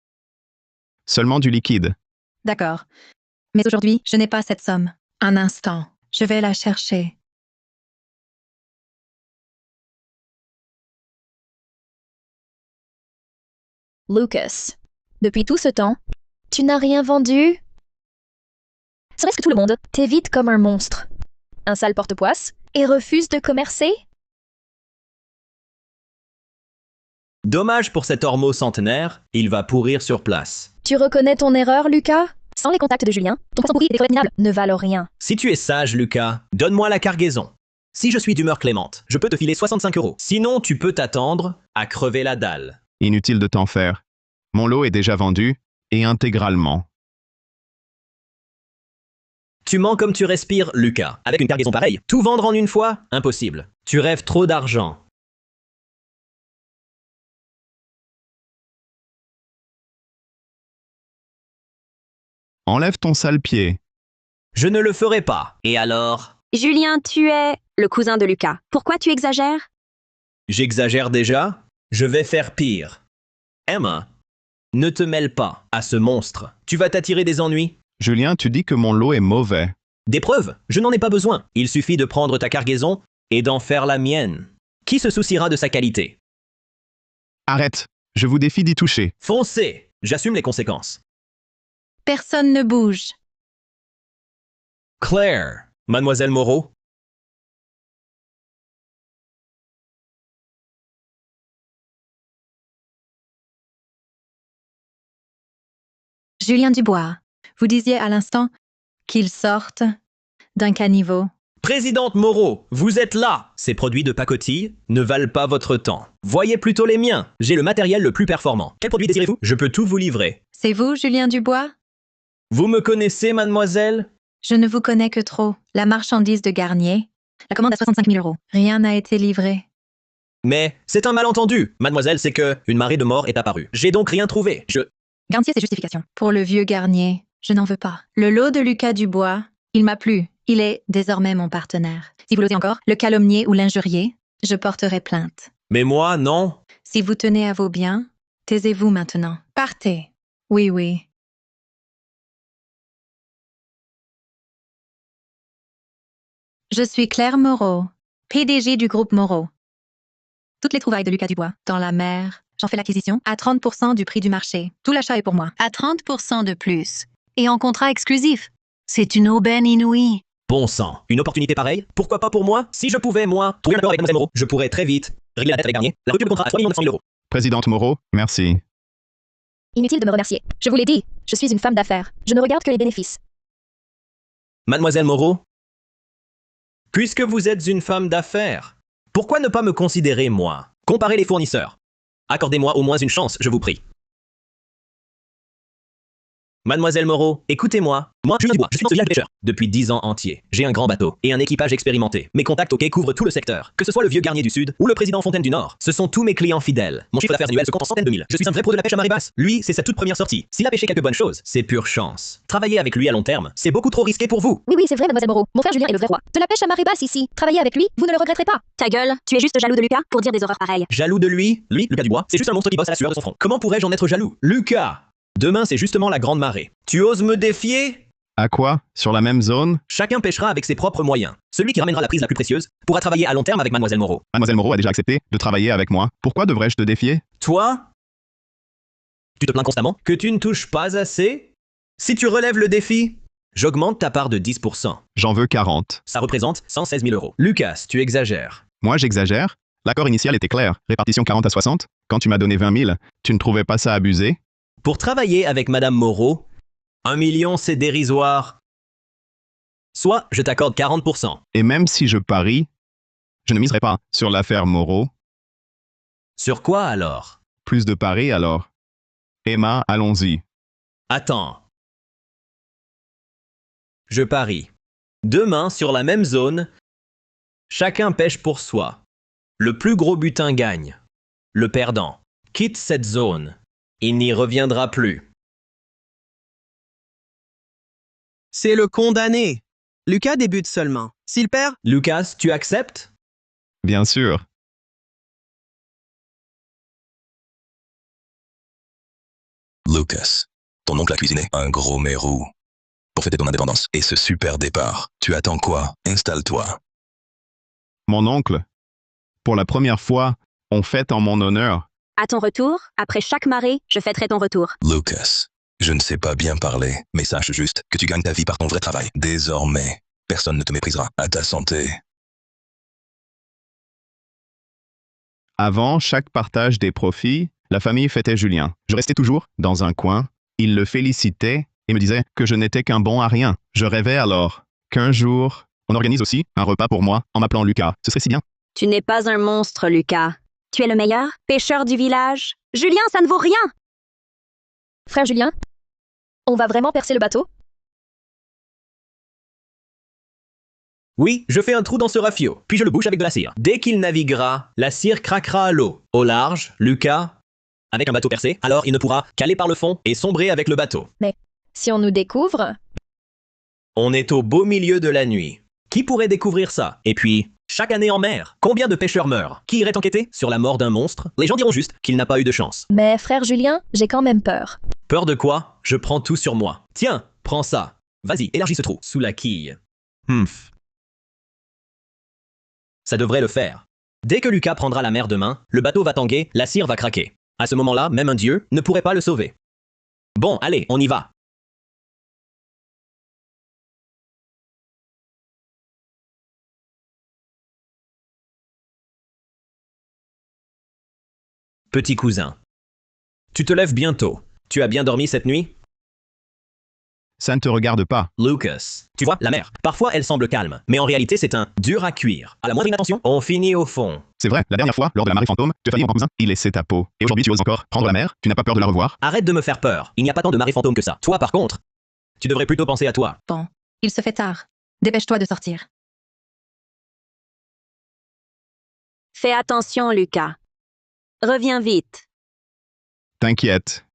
Seulement du liquide. D'accord. Mais aujourd'hui, je n'ai pas cette somme. Un instant. Je vais la chercher. Lucas, depuis tout ce temps, tu n'as rien vendu? Serait-ce que tout le monde t'évite comme un monstre? Un sale porte-poisse et refuse de commercer? Dommage pour cet ormeau centenaire, il va pourrir sur place. Tu reconnais ton erreur, Lucas? Sans les contacts de Julien, ton poisson pourri et des crevettes minables ne valent rien. Si tu es sage, Lucas, donne-moi la cargaison. Si je suis d'humeur clémente, je peux te filer 65 euros. Sinon, tu peux t'attendre à crever la dalle. Inutile de t'en faire. Mon lot est déjà vendu, et intégralement. Tu mens comme tu respires, Lucas. Avec une cargaison pareille, tout vendre en une fois? Impossible. Tu rêves trop d'argent. Enlève ton sale pied. Je ne le ferai pas. Et alors? Julien, tu es le cousin de Lucas. Pourquoi tu exagères? J'exagère déjà? Je vais faire pire. Emma, ne te mêle pas à ce monstre. Tu vas t'attirer des ennuis. Julien, tu dis que mon lot est mauvais. Des preuves? Je n'en ai pas besoin. Il suffit de prendre ta cargaison et d'en faire la mienne. Qui se souciera de sa qualité? Arrête. Je vous défie d'y toucher. Foncez. J'assume les conséquences. Personne ne bouge. Claire, Mademoiselle Moreau. Julien Dubois, vous disiez à l'instant qu'ils sortent d'un caniveau. Présidente Moreau, vous êtes là. Ces produits de pacotille ne valent pas votre temps. Voyez plutôt les miens. J'ai le matériel le plus performant. Quel produit désirez-vous? Je peux tout vous livrer. C'est vous, Julien Dubois? Vous me connaissez, mademoiselle? Je ne vous connais que trop. La marchandise de Garnier. La commande à 65 000 euros. Rien n'a été livré. Mais c'est un malentendu. Mademoiselle, c'est que une marée de morts est apparue. J'ai donc rien trouvé. Garantiez ses justifications. Pour le vieux Garnier, je n'en veux pas. Le lot de Lucas Dubois, il m'a plu. Il est désormais mon partenaire. Si vous l'osez encore, le calomnier ou l'injurier, je porterai plainte. Mais moi, non. Si vous tenez à vos biens, taisez-vous maintenant. Partez. Oui, oui. Je suis Claire Moreau, PDG du groupe Moreau. Toutes les trouvailles de Lucas Dubois, dans la mer, j'en fais l'acquisition à 30% du prix du marché. Tout l'achat est pour moi. À 30% de plus. Et en contrat exclusif. C'est une aubaine inouïe. Bon sang. Une opportunité pareille? Pourquoi pas pour moi? Si je pouvais, moi, trouver un accord avec Mademoiselle Moreau, je pourrais très vite régler la dette avec Garnier. La rupture du contrat à 3 900 000 euros. Présidente Moreau, merci. Inutile de me remercier. Je vous l'ai dit, je suis une femme d'affaires. Je ne regarde que les bénéfices. Mademoiselle Moreau, puisque vous êtes une femme d'affaires, pourquoi ne pas me considérer, moi? Comparez les fournisseurs. Accordez-moi au moins une chance, je vous prie. Mademoiselle Moreau, écoutez-moi. Moi, Julien Dubois, je suis dans ce village de pêcheurs. Depuis 10 ans entiers, j'ai un grand bateau et un équipage expérimenté. Mes contacts au quai couvrent tout le secteur. Que ce soit le vieux Garnier du Sud ou le président Fontaine du Nord, ce sont tous mes clients fidèles. Mon chiffre d'affaires annuel se compte en centaines de mille. Je suis un vrai pro de la pêche à marée basse. Lui, c'est sa toute première sortie. S'il a pêché quelques bonnes choses, c'est pure chance. Travailler avec lui à long terme, c'est beaucoup trop risqué pour vous. Oui, oui, c'est vrai, Mademoiselle Moreau. Mon frère Julien est le vrai roi. De la pêche à marée basse ici. Travailler avec lui, vous ne le regretterez pas. Ta gueule, tu es juste jaloux de Lucas pour dire des horreurs pareilles. Jaloux de lui? Lui, Lucas Dubois, c'est juste un monstre qui bosse à la sueur de son front. Comment pourrais-je en être jaloux? Lucas! Demain, c'est justement la grande marée. Tu oses me défier? À quoi? Sur la même zone? Chacun pêchera avec ses propres moyens. Celui qui ramènera la prise la plus précieuse pourra travailler à long terme avec Mademoiselle Moreau. Mademoiselle Moreau a déjà accepté de travailler avec moi. Pourquoi devrais-je te défier? Toi? Tu te plains constamment que tu ne touches pas assez? Si tu relèves le défi, J'augmente ta part de 10%. J'en veux 40. Ça représente 116 000 euros. Lucas, tu exagères. Moi, j'exagère. L'accord initial était clair. Répartition 40 à 60. Quand tu m'as donné 20 000, tu ne trouvais pas ça abusé? Pour travailler avec Madame Moreau, 1 million, c'est dérisoire. Soit je t'accorde 40%. Et même si je parie, je ne miserai pas sur l'affaire Moreau. Sur quoi alors? Plus de paris alors. Emma, allons-y. Attends. Je parie. Demain, sur la même zone, chacun pêche pour soi. Le plus gros butin gagne. Le perdant quitte cette zone. Il n'y reviendra plus. C'est le condamné. Lucas débute seulement. S'il perd, Lucas, tu acceptes? Bien sûr. Lucas, ton oncle a cuisiné un gros mérou pour fêter ton indépendance. Et ce super départ. Tu attends quoi? Installe-toi. Mon oncle, pour la première fois, on fête en mon honneur. À ton retour, après chaque marée, je fêterai ton retour. Lucas, je ne sais pas bien parler, mais sache juste que tu gagnes ta vie par ton vrai travail. Désormais, personne ne te méprisera. À ta santé. Avant chaque partage des profits, la famille fêtait Julien. Je restais toujours dans un coin. Il le félicitait et me disait que je n'étais qu'un bon à rien. Je rêvais alors qu'un jour, on organise aussi un repas pour moi en m'appelant Lucas. Ce serait si bien. Tu n'es pas un monstre, Lucas. Tu es le meilleur pêcheur du village. Julien, ça ne vaut rien. Frère Julien, on va vraiment percer le bateau? Oui, je fais un trou dans ce rafio, puis je le bouche avec de la cire. Dès qu'il naviguera, la cire craquera à l'eau. Au large, Lucas, avec un bateau percé, alors il ne pourra qu'aller par le fond et sombrer avec le bateau. Mais si on nous découvre, On est au beau milieu de la nuit. Qui pourrait découvrir ça? Et puis, chaque année en mer, combien de pêcheurs meurent? Qui irait enquêter sur la mort d'un monstre? Les gens diront juste qu'il n'a pas eu de chance. mais frère Julien, j'ai quand même peur. Peur de quoi? Je prends tout sur moi. Tiens, prends ça. Vas-y, élargis ce trou, sous la quille. Humph. Ça devrait le faire. Dès que Lucas prendra la mer demain, le bateau va tanguer, la cire va craquer. À ce moment-là, même un dieu ne pourrait pas le sauver. Bon, allez, on y va. Petit cousin. Tu te lèves bientôt. Tu as bien dormi cette nuit? Ça ne te regarde pas. Lucas. Tu vois, la mer. Parfois, elle semble calme, mais en réalité, c'est un dur à cuire. À la moindre inattention, on finit au fond. C'est vrai, la dernière fois, lors de la marée fantôme, tu as failli mon cousin. Il laissait ta peau. Et aujourd'hui, tu oses encore prendre la mer? Tu n'as pas peur de la revoir? Arrête de me faire peur. Il n'y a pas tant de marée fantôme que ça. Toi, par contre, tu devrais plutôt penser à toi. Bon, il se fait tard. Dépêche-toi de sortir. Fais attention, Lucas. Reviens vite. T'inquiète.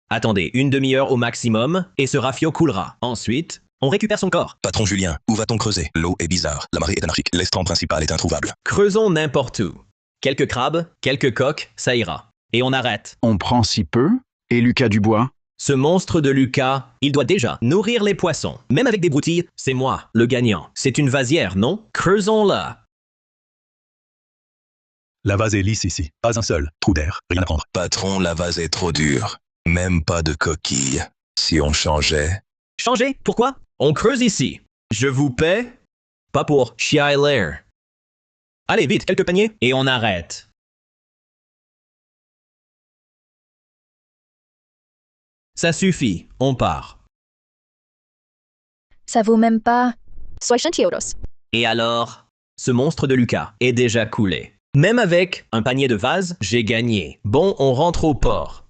Attendez une demi-heure au maximum et ce rafio coulera. Ensuite, on récupère son corps. Patron Julien, où va-t-on creuser? L'eau est bizarre. La marée est anarchique. L'estran principal est introuvable. Creusons n'importe où. Quelques crabes, quelques coques, ça ira. Et on arrête. On prend si peu? Et Lucas Dubois? Ce monstre de Lucas, il doit déjà nourrir les poissons. Même avec des broutilles, c'est moi, le gagnant. C'est une vasière, non? Creusons-la. La vase est lisse ici. Pas un seul trou d'air. Rien à prendre. Patron, la vase est trop dure. Même pas de coquille. Si on changeait... Changer? Pourquoi? On creuse ici. Je vous paie? Pas pour chier l'air. Allez, vite, quelques paniers, et on arrête. Ça suffit, on part. Ça vaut même pas 60 euros. Et alors, ce monstre de Lucas est déjà coulé. Même avec un panier de vases, j'ai gagné. Bon, on rentre au port.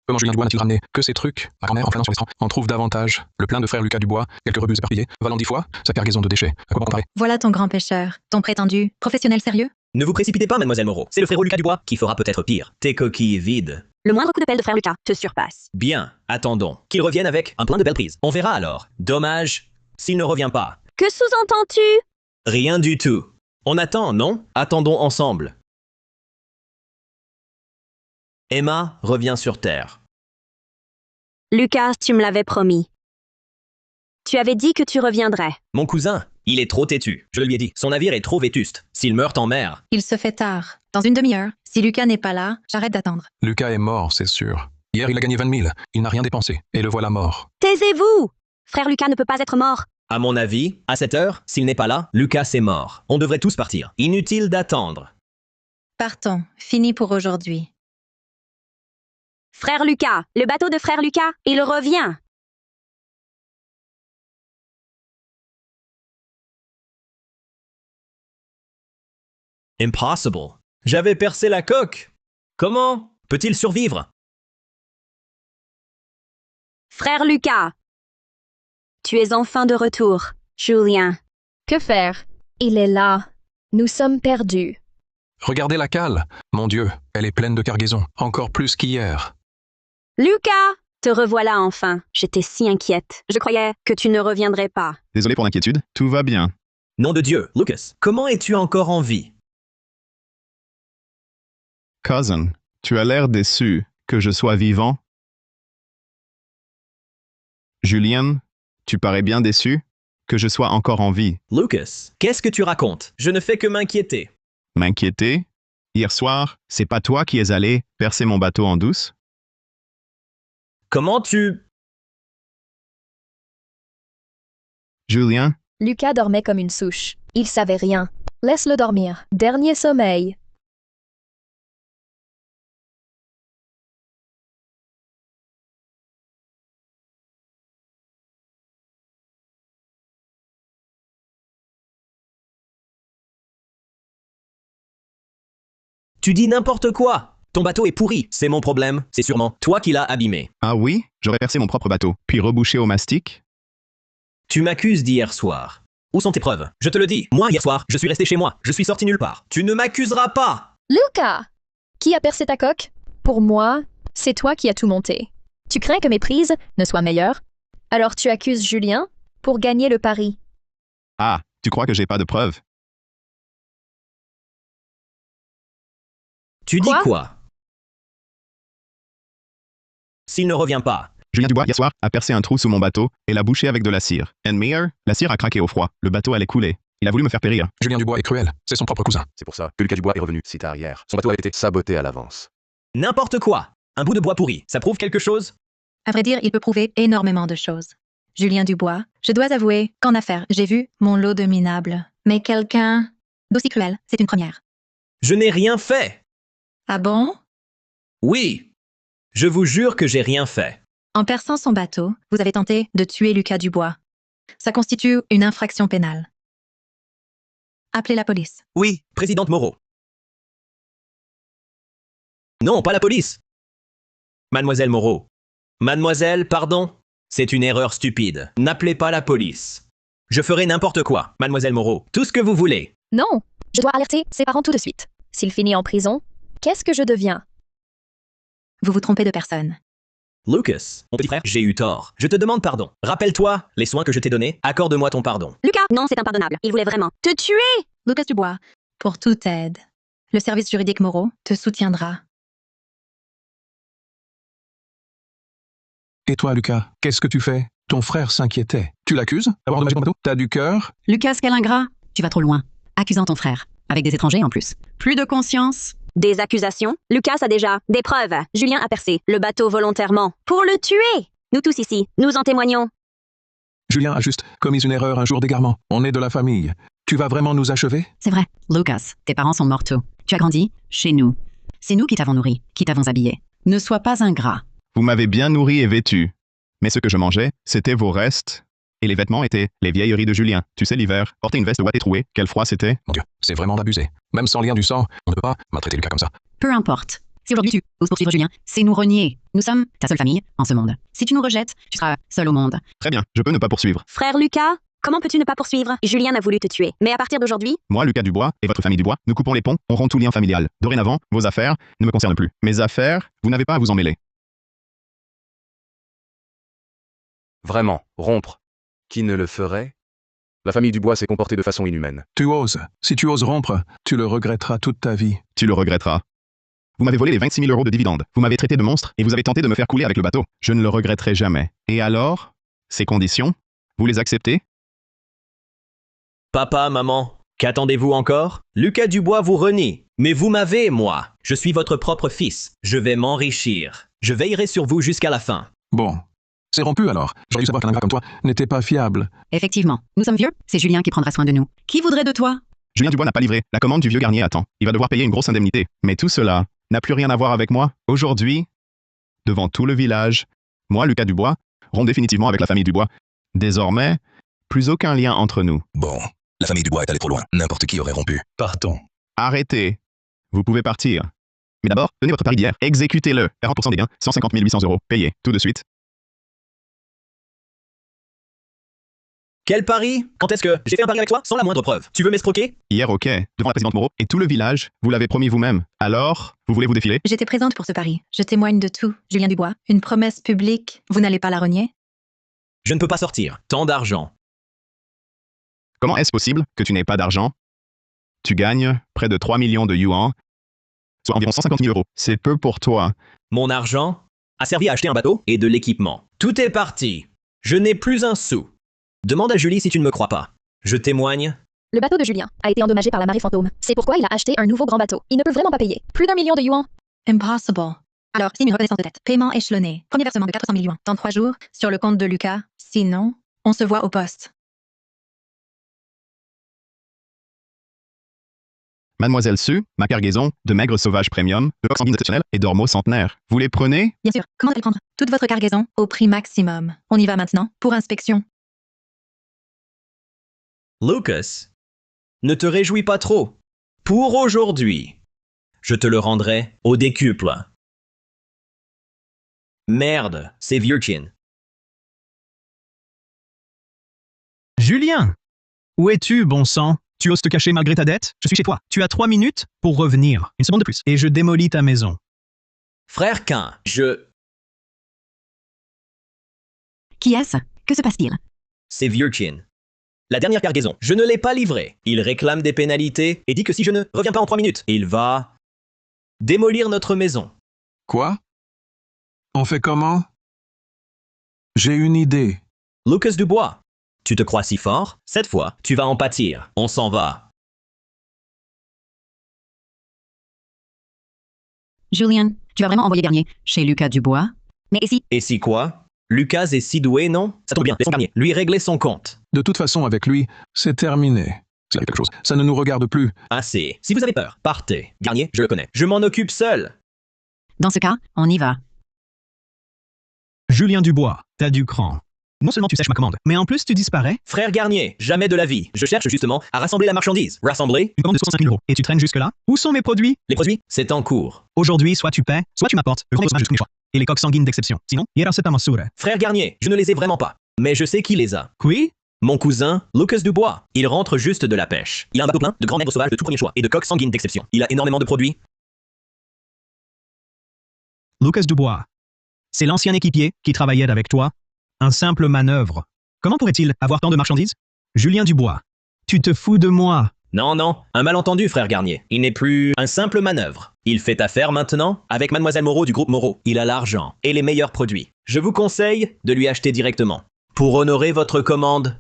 Comment Julien Dubois n'a-t-il ramené que ces trucs? Ma grand-mère, en flânant sur les en trouve davantage. Le plein de frère Lucas Dubois, quelques rebuts éparpillés, valant 10 fois sa cargaison de déchets. À quoi comparer? Voilà ton grand pêcheur, ton prétendu professionnel sérieux. Ne vous précipitez pas, mademoiselle Moreau. C'est le frérot Lucas Dubois qui fera peut-être pire. Tes coquilles vides. Le moindre coup de pelle de frère Lucas te surpasse. Bien, attendons. Qu'il revienne avec un plein de belles prises. On verra alors. Dommage s'il ne revient pas. Que sous-entends-tu? Rien du tout. On attend, non? Attendons ensemble. Emma revient sur Terre. Lucas, tu me l'avais promis. Tu avais dit que tu reviendrais. Mon cousin, il est trop têtu. Je le lui ai dit, son navire est trop vétuste. S'il meurt en mer, Il se fait tard. Dans une demi-heure. Si Lucas n'est pas là, j'arrête d'attendre. Lucas est mort, c'est sûr. Hier, il a gagné 20 000. Il n'a rien dépensé. Et le voilà mort. Taisez-vous! Frère Lucas ne peut pas être mort. à mon avis, à cette heure, s'il n'est pas là, Lucas est mort. On devrait tous partir. Inutile d'attendre. Partons. Fini pour aujourd'hui. Frère Lucas, le bateau de frère Lucas, il revient. Impossible. J'avais percé la coque. Comment peut-il survivre? Frère Lucas, tu es enfin de retour. Julien. Que faire? Il est là. Nous sommes perdus. Regardez la cale. Mon Dieu, elle est pleine de cargaisons. Encore plus qu'hier. Lucas, te revoilà enfin. J'étais si inquiète. Je croyais que tu ne reviendrais pas. Désolé pour l'inquiétude, tout va bien. Nom de Dieu, Lucas, comment es-tu encore en vie? Cousin, tu as l'air déçu que je sois vivant. Julien, tu parais bien déçu que je sois encore en vie. Lucas, qu'est-ce que tu racontes? Je ne fais que m'inquiéter. M'inquiéter? Hier soir, c'est pas toi qui es allé percer mon bateau en douce? Comment tu... Julien, Lucas dormait comme une souche. Il savait rien. Laisse-le dormir. Dernier sommeil. Tu dis n'importe quoi. Ton bateau est pourri. C'est mon problème. C'est sûrement toi qui l'as abîmé. ah oui, j'aurais percé mon propre bateau, puis rebouché au mastic? Tu m'accuses d'hier soir. Où sont tes preuves? Je te le dis. Moi, hier soir, je suis resté chez moi. Je suis sorti nulle part. Tu ne m'accuseras pas. Lucas! Qui a percé ta coque? Pour moi, c'est toi qui as tout monté. Tu crains que mes prises ne soient meilleures? Alors tu accuses Julien pour gagner le pari. Ah, tu crois que j'ai pas de preuves? Tu dis Quoi? quoi? S'il ne revient pas, Julien Dubois, hier soir, a percé un trou sous mon bateau et l'a bouché avec de la cire. And Meyer, la cire a craqué au froid. Le bateau allait couler. Il a voulu me faire périr. Julien Dubois est cruel. C'est son propre cousin. C'est pour ça que Lucas Dubois est revenu si tard hier. Son bateau a été saboté à l'avance. n'importe quoi. Un bout de bois pourri, ça prouve quelque chose? À vrai dire, il peut prouver énormément de choses. Julien Dubois, je dois avouer qu'en affaires, j'ai vu mon lot de minables. Mais quelqu'un d'aussi cruel, c'est une première. Je n'ai rien fait. Ah bon? Oui. Je vous jure que j'ai rien fait. En perçant son bateau, vous avez tenté de tuer Lucas Dubois. Ça constitue une infraction pénale. Appelez la police. Oui, présidente Moreau. Non, pas la police. Mademoiselle Moreau. Mademoiselle, pardon. C'est une erreur stupide. N'appelez pas la police. Je ferai n'importe quoi, Mademoiselle Moreau. Tout ce que vous voulez. Non, je dois alerter ses parents tout de suite. S'il finit en prison, qu'est-ce que je deviens? Vous vous trompez de personne. Lucas, mon petit frère, j'ai eu tort. Je te demande pardon. Rappelle-toi les soins que je t'ai donnés. Accorde-moi ton pardon. Lucas, non, c'est impardonnable. Il voulait vraiment te tuer. Lucas Dubois, pour toute aide, le service juridique Moreau te soutiendra. Et toi, Lucas, qu'est-ce que tu fais? Ton frère s'inquiétait. Tu l'accuses d'avoir endommagé ton bateau? T'as du cœur? Lucas, quel ingrat! Tu vas trop loin. Accusant ton frère. Avec des étrangers en plus. Plus de conscience. Des accusations? Lucas a déjà des preuves. Julien a percé le bateau volontairement pour le tuer. Nous tous ici, nous en témoignons. Julien a juste commis une erreur un jour d'égarement. On est de la famille. Tu vas vraiment nous achever? C'est vrai. Lucas, tes parents sont mortaux. Tu as grandi chez nous. C'est nous qui t'avons nourri, qui t'avons habillé. Ne sois pas ingrat. Vous m'avez bien nourri et vêtu. Mais ce que je mangeais, c'était vos restes. Et les vêtements étaient les vieilleries de Julien. Tu sais, l'hiver, porter une veste ouatée trouée, quel froid c'était. Mon Dieu, c'est vraiment d'abuser. Même sans lien du sang, on ne peut pas maltraiter Lucas comme ça. Peu importe. Si aujourd'hui tu oses poursuivre Julien, c'est nous renier. Nous sommes ta seule famille en ce monde. Si tu nous rejettes, tu seras seul au monde. Très bien, je peux ne pas poursuivre. Frère Lucas, comment peux-tu ne pas poursuivre? Julien a voulu te tuer. Mais à partir d'aujourd'hui, Moi, Lucas Dubois, et votre famille Dubois, nous coupons les ponts, on rompt tout lien familial. Dorénavant, vos affaires ne me concernent plus. Mes affaires, vous n'avez pas à vous en mêler. Vraiment, rompre. Qui ne le ferait? La famille Dubois s'est comportée de façon inhumaine. Tu oses. Si tu oses rompre, tu le regretteras toute ta vie. Tu le regretteras. Vous m'avez volé les 26 000 euros de dividendes. Vous m'avez traité de monstre et vous avez tenté de me faire couler avec le bateau. Je ne le regretterai jamais. Et alors, ces conditions, vous les acceptez? Papa, maman, qu'attendez-vous encore? Lucas Dubois vous renie. Mais vous m'avez, moi. Je suis votre propre fils. Je vais m'enrichir. Je veillerai sur vous jusqu'à la fin. Bon, c'est rompu alors. J'aurais dû savoir qu'un ingrat comme toi n'était pas fiable. Effectivement, nous sommes vieux, c'est Julien qui prendra soin de nous. Qui voudrait de toi? Julien Dubois n'a pas livré. La commande du vieux Garnier attend. Il va devoir payer une grosse indemnité. Mais tout cela n'a plus rien à voir avec moi. Aujourd'hui, devant tout le village, moi, Lucas Dubois, romps définitivement avec la famille Dubois. Désormais, plus aucun lien entre nous. Bon, la famille Dubois est allée trop loin. N'importe qui aurait rompu. Partons. Arrêtez. Vous pouvez partir. Mais d'abord, tenez votre pari d'hier. Exécutez-le. 40% des gains, 150 800 euros. Payez, tout de suite. Quel pari? Quand est-ce que j'ai fait un pari avec toi sans la moindre preuve? Tu veux m'escroquer? Hier, ok, devant la présidente Moreau et tout le village, vous l'avez promis vous-même. Alors, vous voulez vous défiler? J'étais présente pour ce pari. Je témoigne de tout. Julien Dubois, une promesse publique, vous n'allez pas la renier? Je ne peux pas sortir. Tant d'argent. Comment est-ce possible que tu n'aies pas d'argent? Tu gagnes près de 3 millions de yuan, soit environ 150 000 euros. C'est peu pour toi. Mon argent a servi à acheter un bateau et de l'équipement. Tout est parti. Je n'ai plus un sou. Demande à Julie si tu ne me crois pas. Je témoigne. Le bateau de Julien a été endommagé par la marée fantôme. C'est pourquoi il a acheté un nouveau grand bateau. Il ne peut vraiment pas payer. Plus d'1 million de yuan. Impossible. Alors, signe une reconnaissance de dette. Paiement échelonné. Premier versement de 400 000 yuan dans 3 jours sur le compte de Lucas. Sinon, on se voit au poste. Mademoiselle Su, ma cargaison de maigre sauvage premium, de coq sanguine exceptionnel et d'ormeaux centenaire. Vous les prenez? Bien sûr. Comment allez prendre toute votre cargaison au prix maximum? On y va maintenant pour inspection. Lucas, ne te réjouis pas trop. Pour aujourd'hui, je te le rendrai au décuple. Merde, c'est Virgin. Julien! Où es-tu, bon sang? Tu oses te cacher malgré ta dette? Je suis chez toi. Tu as 3 minutes pour revenir. Une seconde de plus. Et je démolis ta maison. Frère Quin, Qui est-ce? Que se passe-t-il? C'est Virgin. La dernière cargaison, je ne l'ai pas livrée. Il réclame des pénalités et dit que si je ne reviens pas en 3 minutes, il va démolir notre maison. Quoi? On fait comment? J'ai une idée. Lucas Dubois, tu te crois si fort? Cette fois, tu vas en pâtir. On s'en va. Julien, tu vas vraiment envoyer Garnier chez Lucas Dubois? Mais et si? Et si quoi? Lucas est si doué, non? Ça tombe bien, laissons Garnier. Lui régler son compte. De toute façon, avec lui, c'est terminé. S'il y a quelque chose, ça ne nous regarde plus. Assez. Si vous avez peur, partez. Garnier, je le connais. Je m'en occupe seul. Dans ce cas, on y va. Julien Dubois, t'as du cran. Non seulement tu sèches ma commande, mais en plus tu disparais. Frère Garnier, jamais de la vie. Je cherche justement à rassembler la marchandise. Rassembler? Une commande de 65 000 euros. Et tu traînes jusque-là? Où sont mes produits? Les produits? C'est en cours. Aujourd'hui, soit tu paies, soit tu m'apportes le grand dommage de tous mes choix. Et les coques sanguines d'exception. Sinon, hiera c'est à sourd. Frère Garnier, je ne les ai vraiment pas. Mais je sais qui les a. Qui? Mon cousin, Lucas Dubois. Il rentre juste de la pêche. Il a un bateau plein de grands nègres sauvages de tout premier choix et de coques sanguines d'exception. Il a énormément de produits. Lucas Dubois. C'est l'ancien équipier qui travaillait avec toi. Un simple manœuvre. Comment pourrait-il avoir tant de marchandises? Julien Dubois. Tu te fous de moi. Non, un malentendu, frère Garnier. Il n'est plus un simple manœuvre. Il fait affaire maintenant avec Mademoiselle Moreau du groupe Moreau. Il a l'argent et les meilleurs produits. Je vous conseille de lui acheter directement. Pour honorer votre commande.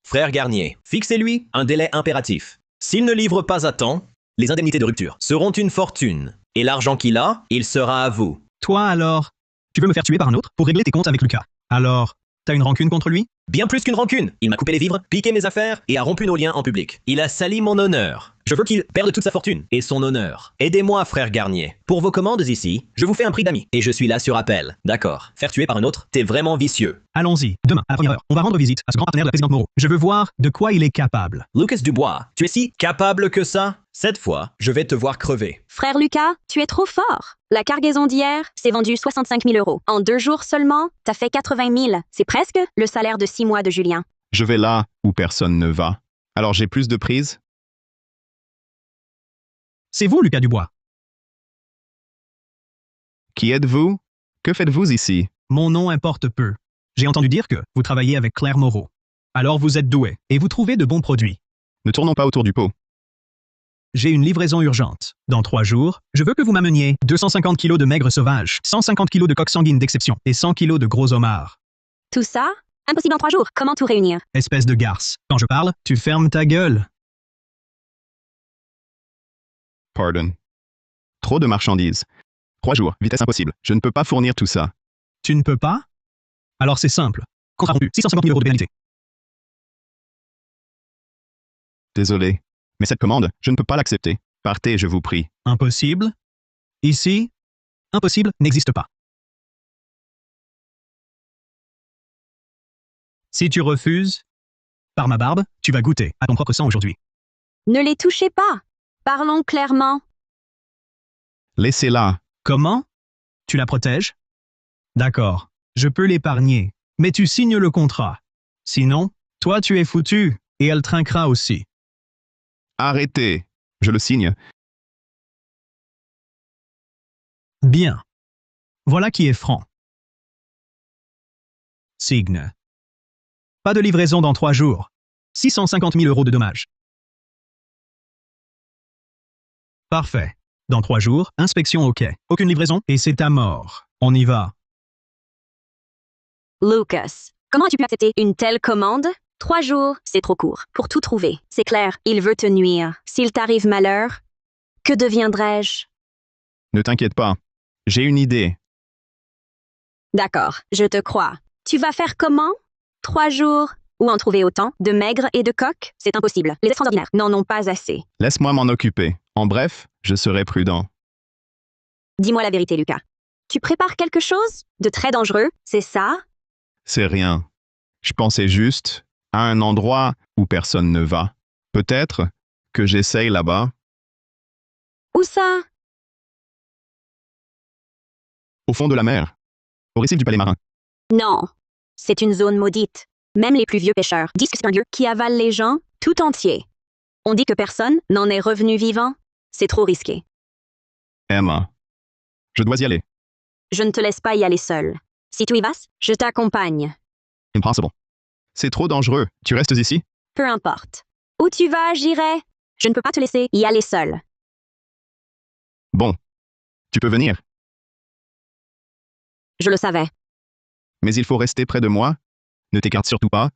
Frère Garnier, fixez-lui un délai impératif. S'il ne livre pas à temps, les indemnités de rupture seront une fortune. Et l'argent qu'il a, il sera à vous. Toi alors? Tu veux me faire tuer par un autre pour régler tes comptes avec Lucas? Alors, t'as une rancune contre lui? Bien plus qu'une rancune. Il m'a coupé les vivres, piqué mes affaires et a rompu nos liens en public. Il a sali mon honneur. Je veux qu'il perde toute sa fortune et son honneur. Aidez-moi, frère Garnier. Pour vos commandes ici, je vous fais un prix d'ami. Et je suis là sur appel. D'accord. Faire tuer par un autre, t'es vraiment vicieux. Allons-y. Demain, à la première heure, on va rendre visite à ce grand partenaire de la présidente Moreau. Je veux voir de quoi il est capable. Lucas Dubois, tu es si capable que ça? Cette fois, je vais te voir crever. Frère Lucas, tu es trop fort. La cargaison d'hier s'est vendue 65 000 euros. En 2 jours seulement, t'as fait 80 000. C'est presque le salaire de 6 mois de Julien. Je vais là où personne ne va. Alors j'ai plus de prise? C'est vous, Lucas Dubois. Qui êtes-vous? Que faites-vous ici? Mon nom importe peu. J'ai entendu dire que vous travaillez avec Claire Moreau. Alors vous êtes doué et vous trouvez de bons produits. Ne tournons pas autour du pot. j'ai une livraison urgente. Dans 3 jours, je veux que vous m'ameniez 250 kilos de maigres sauvages, 150 kilos de coques sanguines d'exception et 100 kilos de gros homards. Tout ça? Impossible en 3 jours. Comment tout réunir? Espèce de garce. Quand je parle, tu fermes ta gueule. Pardon. Trop de marchandises. 3 jours, vitesse impossible. Je ne peux pas fournir tout ça. Tu ne peux pas? Alors c'est simple. Contrat rompu, 650 000 € de pénalité. Désolé. Mais cette commande, je ne peux pas l'accepter. Partez, je vous prie. Impossible? Ici, impossible n'existe pas. Si tu refuses, par ma barbe, tu vas goûter à ton propre sang aujourd'hui. Ne les touchez pas. Parlons clairement. Laissez-la. Comment? Tu la protèges? D'accord, je peux l'épargner, mais tu signes le contrat. Sinon, toi tu es foutu, et elle trinquera aussi. Arrêtez. Je le signe. Bien. Voilà qui est franc. Signe. Pas de livraison dans 3 jours. 650 000 € de dommages. Parfait. Dans 3 jours, inspection OK. Aucune livraison et c'est à mort. On y va. Lucas, comment as-tu pu accepter une telle commande? 3 jours, c'est trop court. Pour tout trouver. C'est clair, il veut te nuire. S'il t'arrive malheur, que deviendrai-je? Ne t'inquiète pas. J'ai une idée. D'accord, je te crois. Tu vas faire comment? 3 jours? Où en trouver autant? De maigres et de coques? C'est impossible. Les extraordinaires n'en ont pas assez. Laisse-moi m'en occuper. En bref, je serai prudent. Dis-moi la vérité, Lucas. Tu prépares quelque chose? De très dangereux, c'est ça? C'est rien. Je pensais juste à un endroit où personne ne va. Peut-être que j'essaye là-bas. Où ça? Au fond de la mer. Au récif du palais marin. Non. C'est une zone maudite. Même les plus vieux pêcheurs disent que c'est un lieu qui avale les gens tout entier. On dit que personne n'en est revenu vivant. C'est trop risqué. Emma, je dois y aller. Je ne te laisse pas y aller seul. Si tu y vas, je t'accompagne. Impossible. C'est trop dangereux. Tu restes ici? Peu importe. Où tu vas, j'irai. Je ne peux pas te laisser y aller seul. Bon. Tu peux venir. Je le savais. Mais il faut rester près de moi. Ne t'écarte surtout pas.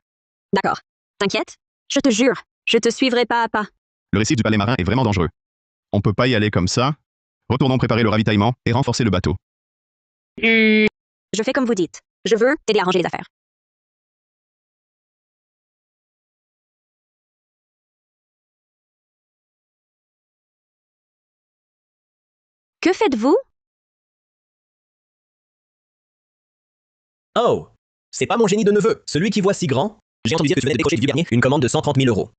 D'accord. T'inquiète? Je te jure, je te suivrai pas à pas. Le récif du palais marin est vraiment dangereux. On peut pas y aller comme ça. Retournons préparer le ravitaillement et renforcer le bateau. Je fais comme vous dites. Je veux t'aider à ranger les affaires. Que faites-vous? Oh, c'est pas mon génie de neveu, celui qui voit si grand. J'ai entendu dire que tu venais de décrocher du dernier une commande de 130 000 €.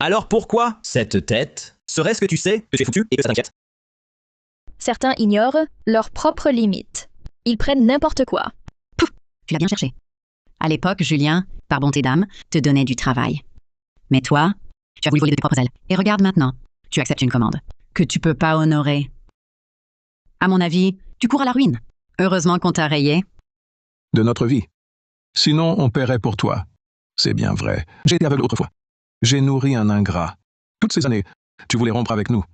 Alors pourquoi cette tête? Serait-ce que tu sais que tu es foutu et que ça t'inquiète? Certains ignorent leurs propres limites. Ils prennent n'importe quoi. Pouf, tu l'as bien cherché. À l'époque, Julien, par bonté d'âme, te donnait du travail. Mais toi, tu as voulu voler de tes propres ailes. Et regarde maintenant, tu acceptes une commande que tu peux pas honorer. À mon avis, tu cours à la ruine. Heureusement qu'on t'a rayé. De notre vie. Sinon, on paierait pour toi. C'est bien vrai. J'ai été aveugle autrefois. J'ai nourri un ingrat. Toutes ces années, tu voulais rompre avec nous.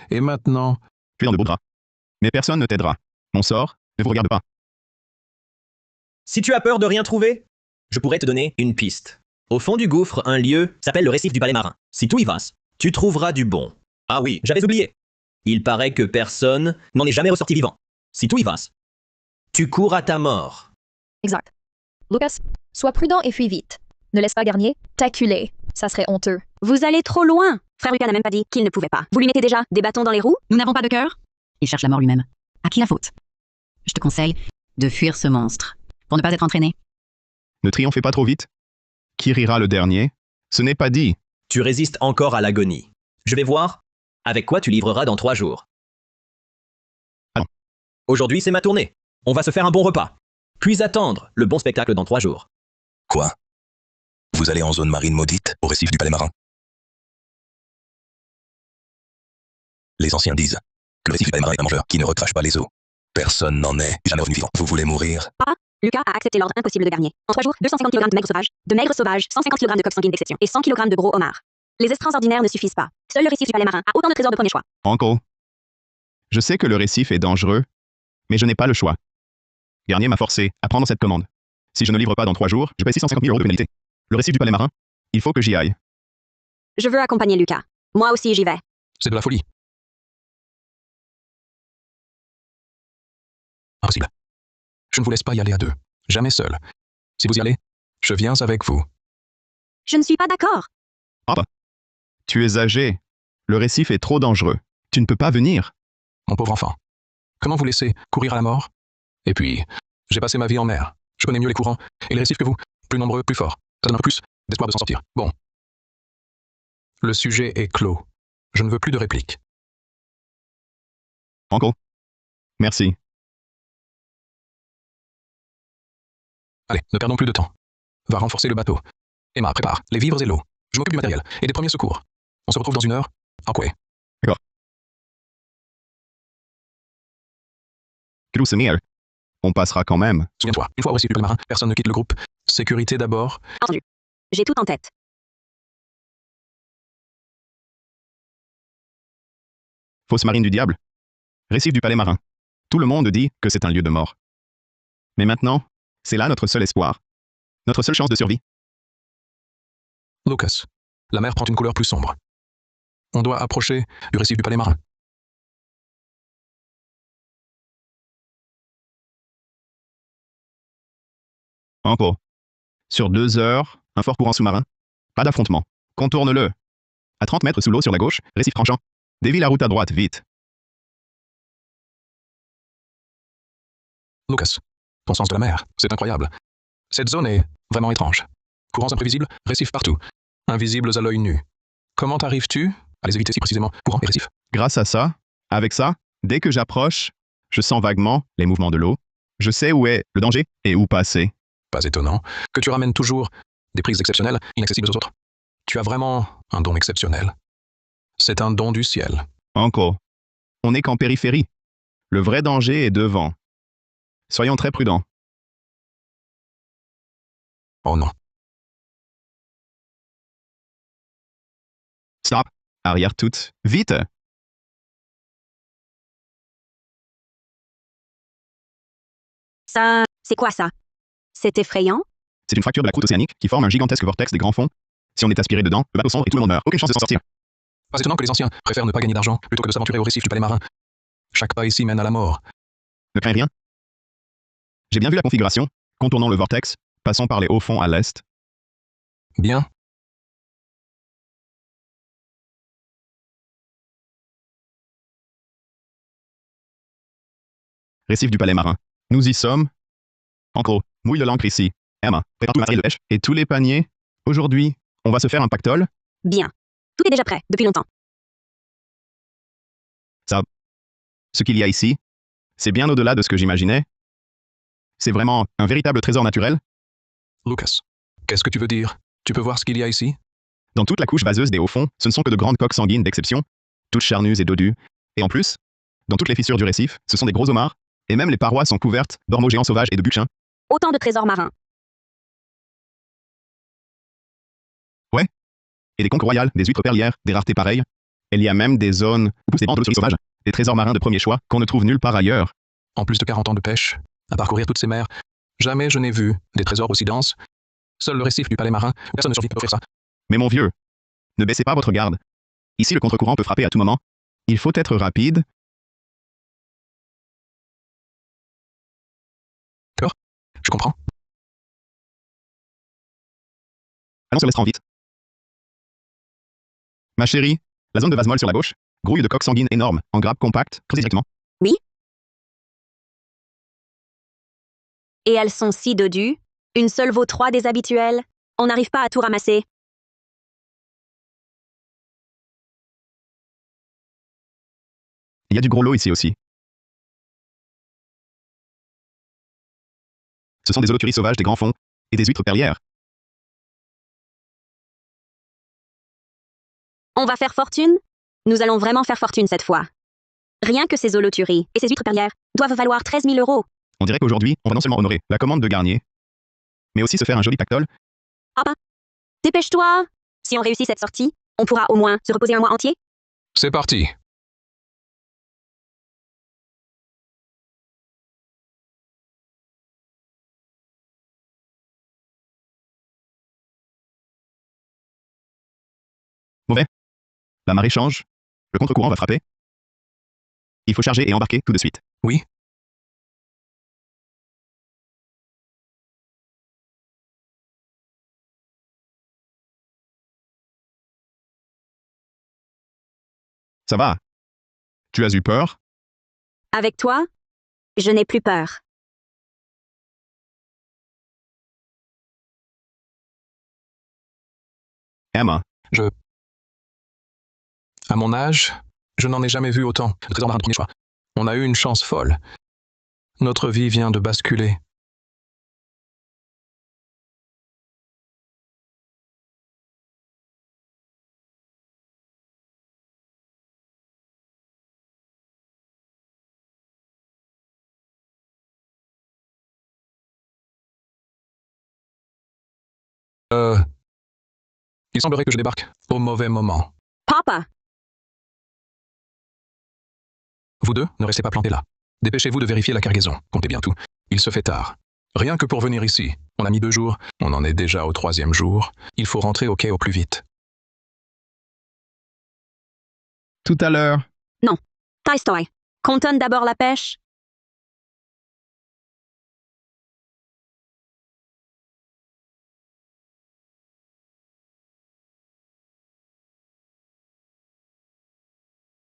Et maintenant... Tu es dans de beaux draps. Mais personne ne t'aidera. Mon sort ne vous regarde pas. Si tu as peur de rien trouver, je pourrais te donner une piste. Au fond du gouffre, un lieu s'appelle le récif du palais marin. Si tu y vas, tu trouveras du bon. Ah oui, j'avais oublié. Il paraît que personne n'en est jamais ressorti vivant. Si tu y vas, tu cours à ta mort. Exact. Lucas, sois prudent et fuis vite. Ne laisse pas Garnier t'acculer. Ça serait honteux. Vous allez trop loin. Frère Lucas n'a même pas dit qu'il ne pouvait pas. Vous lui mettez déjà des bâtons dans les roues? Nous n'avons pas de cœur? Il cherche la mort lui-même. À qui la faute? Je te conseille de fuir ce monstre, pour ne pas être entraîné. Ne triomphez pas trop vite. Qui rira le dernier? Ce n'est pas dit. Tu résistes encore à l'agonie. Je vais voir avec quoi tu livreras dans 3 jours. Allons. Aujourd'hui, c'est ma tournée. On va se faire un bon repas. Puis attendre le bon spectacle dans 3 jours. Quoi? Vous allez en zone marine maudite, au récif du palais marin? Les anciens disent que le récif du palais marin est un mangeur qui ne recrache pas les os. Personne n'en est jamais revenu vivant. Vous voulez mourir? Lucas a accepté l'ordre impossible de Garnier. En 3 jours, 250 kg de maigres sauvages, 150 kg de coques sanguines d'exception et 100 kg de gros homards. Les extraordinaires ne suffisent pas. Seul le récif du palais marin a autant de trésors de premier choix. Uncle, je sais que le récif est dangereux, mais je n'ai pas le choix. Garnier m'a forcé à prendre cette commande. Si je ne livre pas dans 3 jours, je paie 650 000 € de pénalité. Le récif du palais marin, il faut que j'y aille. Je veux accompagner Lucas. Moi aussi, j'y vais. C'est de la folie. Impossible. Je ne vous laisse pas y aller à 2. Jamais seul. Si vous y allez, je viens avec vous. Je ne suis pas d'accord. Papa, tu es âgé. Le récif est trop dangereux. Tu ne peux pas venir. Mon pauvre enfant. Comment vous laisser courir à la mort? Et puis, j'ai passé ma vie en mer. Je connais mieux les courants et les récifs que vous. Plus nombreux, plus forts. Ça donne un peu plus d'espoir de s'en sortir. Bon. Le sujet est clos. Je ne veux plus de répliques. Uncle, merci. Allez, ne perdons plus de temps. Va renforcer le bateau. Emma, prépare les vivres et l'eau. Je m'occupe du matériel et des premiers secours. On se retrouve dans 1 heure. Ok. D'accord. Crusemir. On passera quand même. Souviens-toi, une fois au récif du palais marin, personne ne quitte le groupe. Sécurité d'abord. Entendu. J'ai tout en tête. Fosse marine du diable. Récif du palais marin. Tout le monde dit que c'est un lieu de mort. Mais maintenant, c'est là notre seul espoir. Notre seule chance de survie. Lucas. La mer prend une couleur plus sombre. On doit approcher du récif du palais marin. Uncle. Sur 2 heures, un fort courant sous-marin. Pas d'affrontement. Contourne-le. À 30 mètres sous l'eau sur la gauche, récif tranchant. Dévie la route à droite, vite. Lucas. Ton sens de la mer, c'est incroyable. Cette zone est vraiment étrange. Courants imprévisibles, récifs partout. Invisibles à l'œil nu. Comment arrives-tu à les éviter si précisément, courants et récifs? Grâce à ça, avec ça, dès que j'approche, je sens vaguement les mouvements de l'eau. Je sais où est le danger et où passer. Pas étonnant que tu ramènes toujours des prises exceptionnelles, inaccessibles aux autres. Tu as vraiment un don exceptionnel. C'est un don du ciel. Uncle, on n'est qu'en périphérie. Le vrai danger est devant. Soyons très prudents. Oh non. Stop. Arrière toute. Vite. Ça, c'est quoi ça? C'est effrayant? C'est une fracture de la croûte océanique qui forme un gigantesque vortex des grands fonds. Si on est aspiré dedans, le bateau sombre et tout le monde meurt. Aucune chance de s'en sortir. Pas étonnant que les anciens préfèrent ne pas gagner d'argent plutôt que de s'aventurer au récif du palais marin. Chaque pas ici mène à la mort. Ne crains rien. J'ai bien vu la configuration. Contournons le vortex. Passons par les hauts fonds à l'est. Bien. Récif du palais marin. Nous y sommes. Uncle, mouille de l'encre ici. Emma, prépare tout le matériel de pêche et tous les paniers. Aujourd'hui, on va se faire un pactole. Bien. Tout est déjà prêt, depuis longtemps. Ça. Ce qu'il y a ici, c'est bien au-delà de ce que j'imaginais. C'est vraiment un véritable trésor naturel. Lucas, qu'est-ce que tu veux dire? Tu peux voir ce qu'il y a ici? Dans toute la couche vaseuse des hauts fonds, ce ne sont que de grandes coques sanguines d'exception, toutes charnues et dodues. Et en plus, dans toutes les fissures du récif, ce sont des gros homards, et même les parois sont couvertes d'ormeaux géants sauvages et de buchins. Autant de trésors marins. Ouais. Et des conques royales, des huîtres perlières, des raretés pareilles. Il y a même des zones où poussent des bandes de sauvages, des trésors marins de premier choix qu'on ne trouve nulle part ailleurs. En plus de 40 ans de pêche, à parcourir toutes ces mers, jamais je n'ai vu des trésors aussi denses. Seul le récif du palais marin, où personne ne survit peut offrir ça. Mais mon vieux, ne baissez pas votre garde. Ici, le contre-courant peut frapper à tout moment. Il faut être rapide. D'accord, je comprends. Allons sur l'estran vite. Ma chérie, la zone de vase molle sur la gauche, grouille de coques sanguines énormes, en grappes compactes, creusées directement. Oui? Et elles sont si dodues. Une seule vaut 3 des habituels. On n'arrive pas à tout ramasser. Il y a du gros lot ici aussi. Ce sont des holoturies sauvages des grands fonds et des huîtres perlières. On va faire fortune? Nous allons vraiment faire fortune cette fois. Rien que ces holoturies et ces huîtres perlières doivent valoir 13 000 €. On dirait qu'aujourd'hui, on va non seulement honorer la commande de Garnier, mais aussi se faire un joli pactole. Papa, dépêche-toi! Si on réussit cette sortie, On pourra au moins se reposer un mois entier? C'est parti. Mauvais. La marée change. Le contre-courant va frapper. Il faut charger et embarquer tout de suite. Oui. Ça va? Tu as eu peur? Avec toi, je n'ai plus peur. Emma, À mon âge, je n'en ai jamais vu autant. Le trésor marin de premier choix. On a eu une chance folle. Notre vie vient de basculer. Il semblerait que je débarque au mauvais moment. Papa! Vous deux, ne restez pas plantés là. Dépêchez-vous de vérifier la cargaison. Comptez bien tout. Il se fait tard. Rien que pour venir ici. On a mis 2 jours. On en est déjà au 3e jour. Il faut rentrer au quai au plus vite. tout à l'heure. Non. Tolstoy. Contonne d'abord la pêche.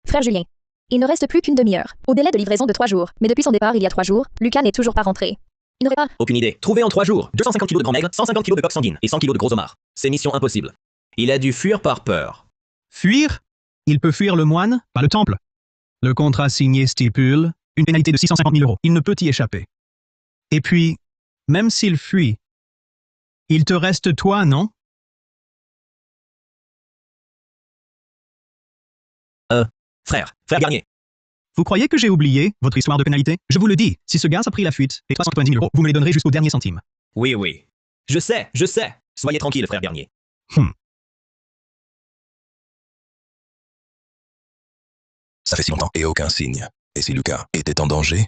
Frère Julien. Il ne reste plus qu'une demi-heure. Au délai de livraison de 3 jours. Mais depuis son départ il y a 3 jours, Lucas n'est toujours pas rentré. Il n'aurait pas... Aucune idée. Trouvé en 3 jours. 250 kilos de grands maigres, 150 kilos de coque sanguine et 100 kilos de gros homards. C'est mission impossible. Il a dû fuir par peur. Fuir? Il peut fuir le moine, pas le temple. Le contrat signé stipule une pénalité de 650 000 €. Il ne peut y échapper. Et puis, même s'il fuit, il te reste toi, non? Frère Garnier. Vous croyez que j'ai oublié votre histoire de pénalité? Je vous le dis, si ce gaz a pris la fuite, les 390 000 €, vous me les donnerez jusqu'au dernier centime. Oui. Je sais. Soyez tranquille, frère Garnier. Ça fait si longtemps et aucun signe. Et si Lucas était en danger,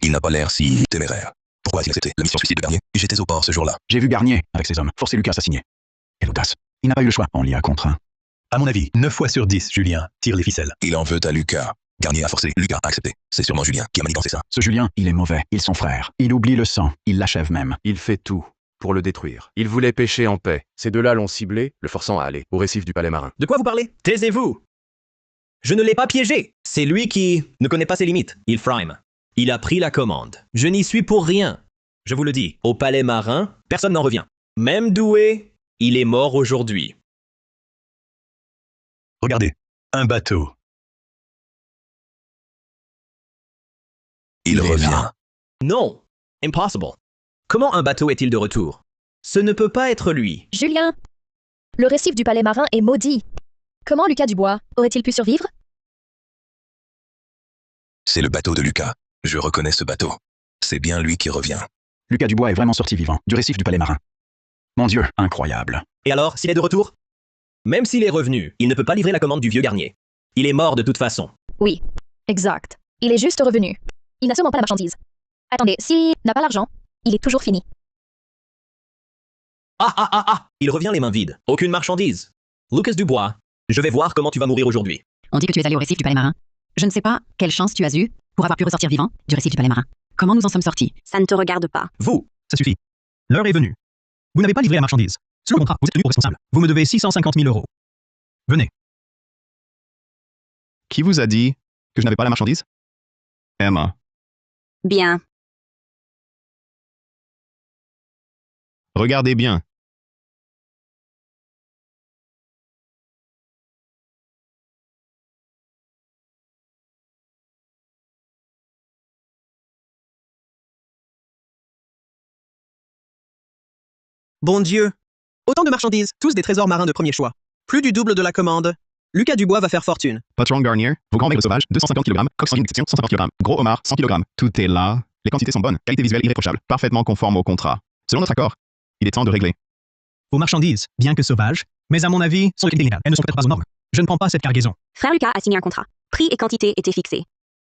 il n'a pas l'air si téméraire. Pourquoi a-t-il accepté la mission suicide de Garnier? J'étais au port ce jour-là. J'ai vu Garnier avec ses hommes forcer Lucas à signer. Et l'audace. Il n'a pas eu le choix. On l'y a contraint. À mon avis, 9 fois sur 10, Julien tire les ficelles. Il en veut à Lucas. Garnier a forcé, Lucas a accepté. C'est sûrement Julien qui a manigancé ça. Ce Julien, il est mauvais. Ils sont frères. Il oublie le sang. Il l'achève même. Il fait tout pour le détruire. Il voulait pêcher en paix. Ces deux-là l'ont ciblé, le forçant à aller au récif du Palais Marin. De quoi vous parlez? Taisez-vous. Je ne l'ai pas piégé. C'est lui qui ne connaît pas ses limites. Il frime. Il a pris la commande. Je n'y suis pour rien. Je vous le dis, au Palais Marin, personne n'en revient. Même Doué, il est mort aujourd'hui. Regardez, un bateau. Il est revient. là. Non, impossible. Comment un bateau est-il de retour? Ce ne peut pas être lui. Julien! Le récif du Palais Marin est maudit. Comment Lucas Dubois aurait-il pu survivre? C'est le bateau de Lucas. Je reconnais ce bateau. C'est bien lui qui revient. Lucas Dubois est vraiment sorti vivant du récif du Palais Marin. Mon Dieu, incroyable. Et alors, s'il est de retour? Même s'il est revenu, il ne peut pas livrer la commande du vieux Garnier. Il est mort de toute façon. Oui, exact. Il est juste revenu. Il n'a sûrement pas la marchandise. Attendez, s'il n'a pas l'argent, il est toujours fini. Il revient les mains vides. Aucune marchandise. Lucas Dubois, je vais voir comment tu vas mourir aujourd'hui. On dit que tu es allé au récif du Palais Marin. Je ne sais pas quelle chance tu as eue pour avoir pu ressortir vivant du récif du Palais Marin. Comment nous en sommes sortis? Ça ne te regarde pas. Vous, Ça suffit. L'heure est venue. Vous n'avez pas livré la marchandise. Selon le contrat, vous êtes tenu pour responsable. Vous me devez 650 000 €. Venez. Qui vous a dit que je n'avais pas la marchandise? Emma. Bien. Regardez bien. Bon Dieu! Autant de marchandises, tous des trésors marins de premier choix. Plus du double de la commande. Lucas Dubois va faire fortune. Patron Garnier, vos grands maigres sauvages, 250 kg, coque sanguine d'exception, 150 kg, gros homard, 100 kg. Tout est là. Les quantités sont bonnes, qualité visuelle irréprochable, parfaitement conforme au contrat. Selon notre accord, il est temps de régler. Vos marchandises, bien que sauvages, mais à mon avis, sont illégales. Elles ne sont peut-être pas aux normes. Je ne prends pas cette cargaison. Frère Lucas a signé un contrat. Prix et quantité étaient fixés.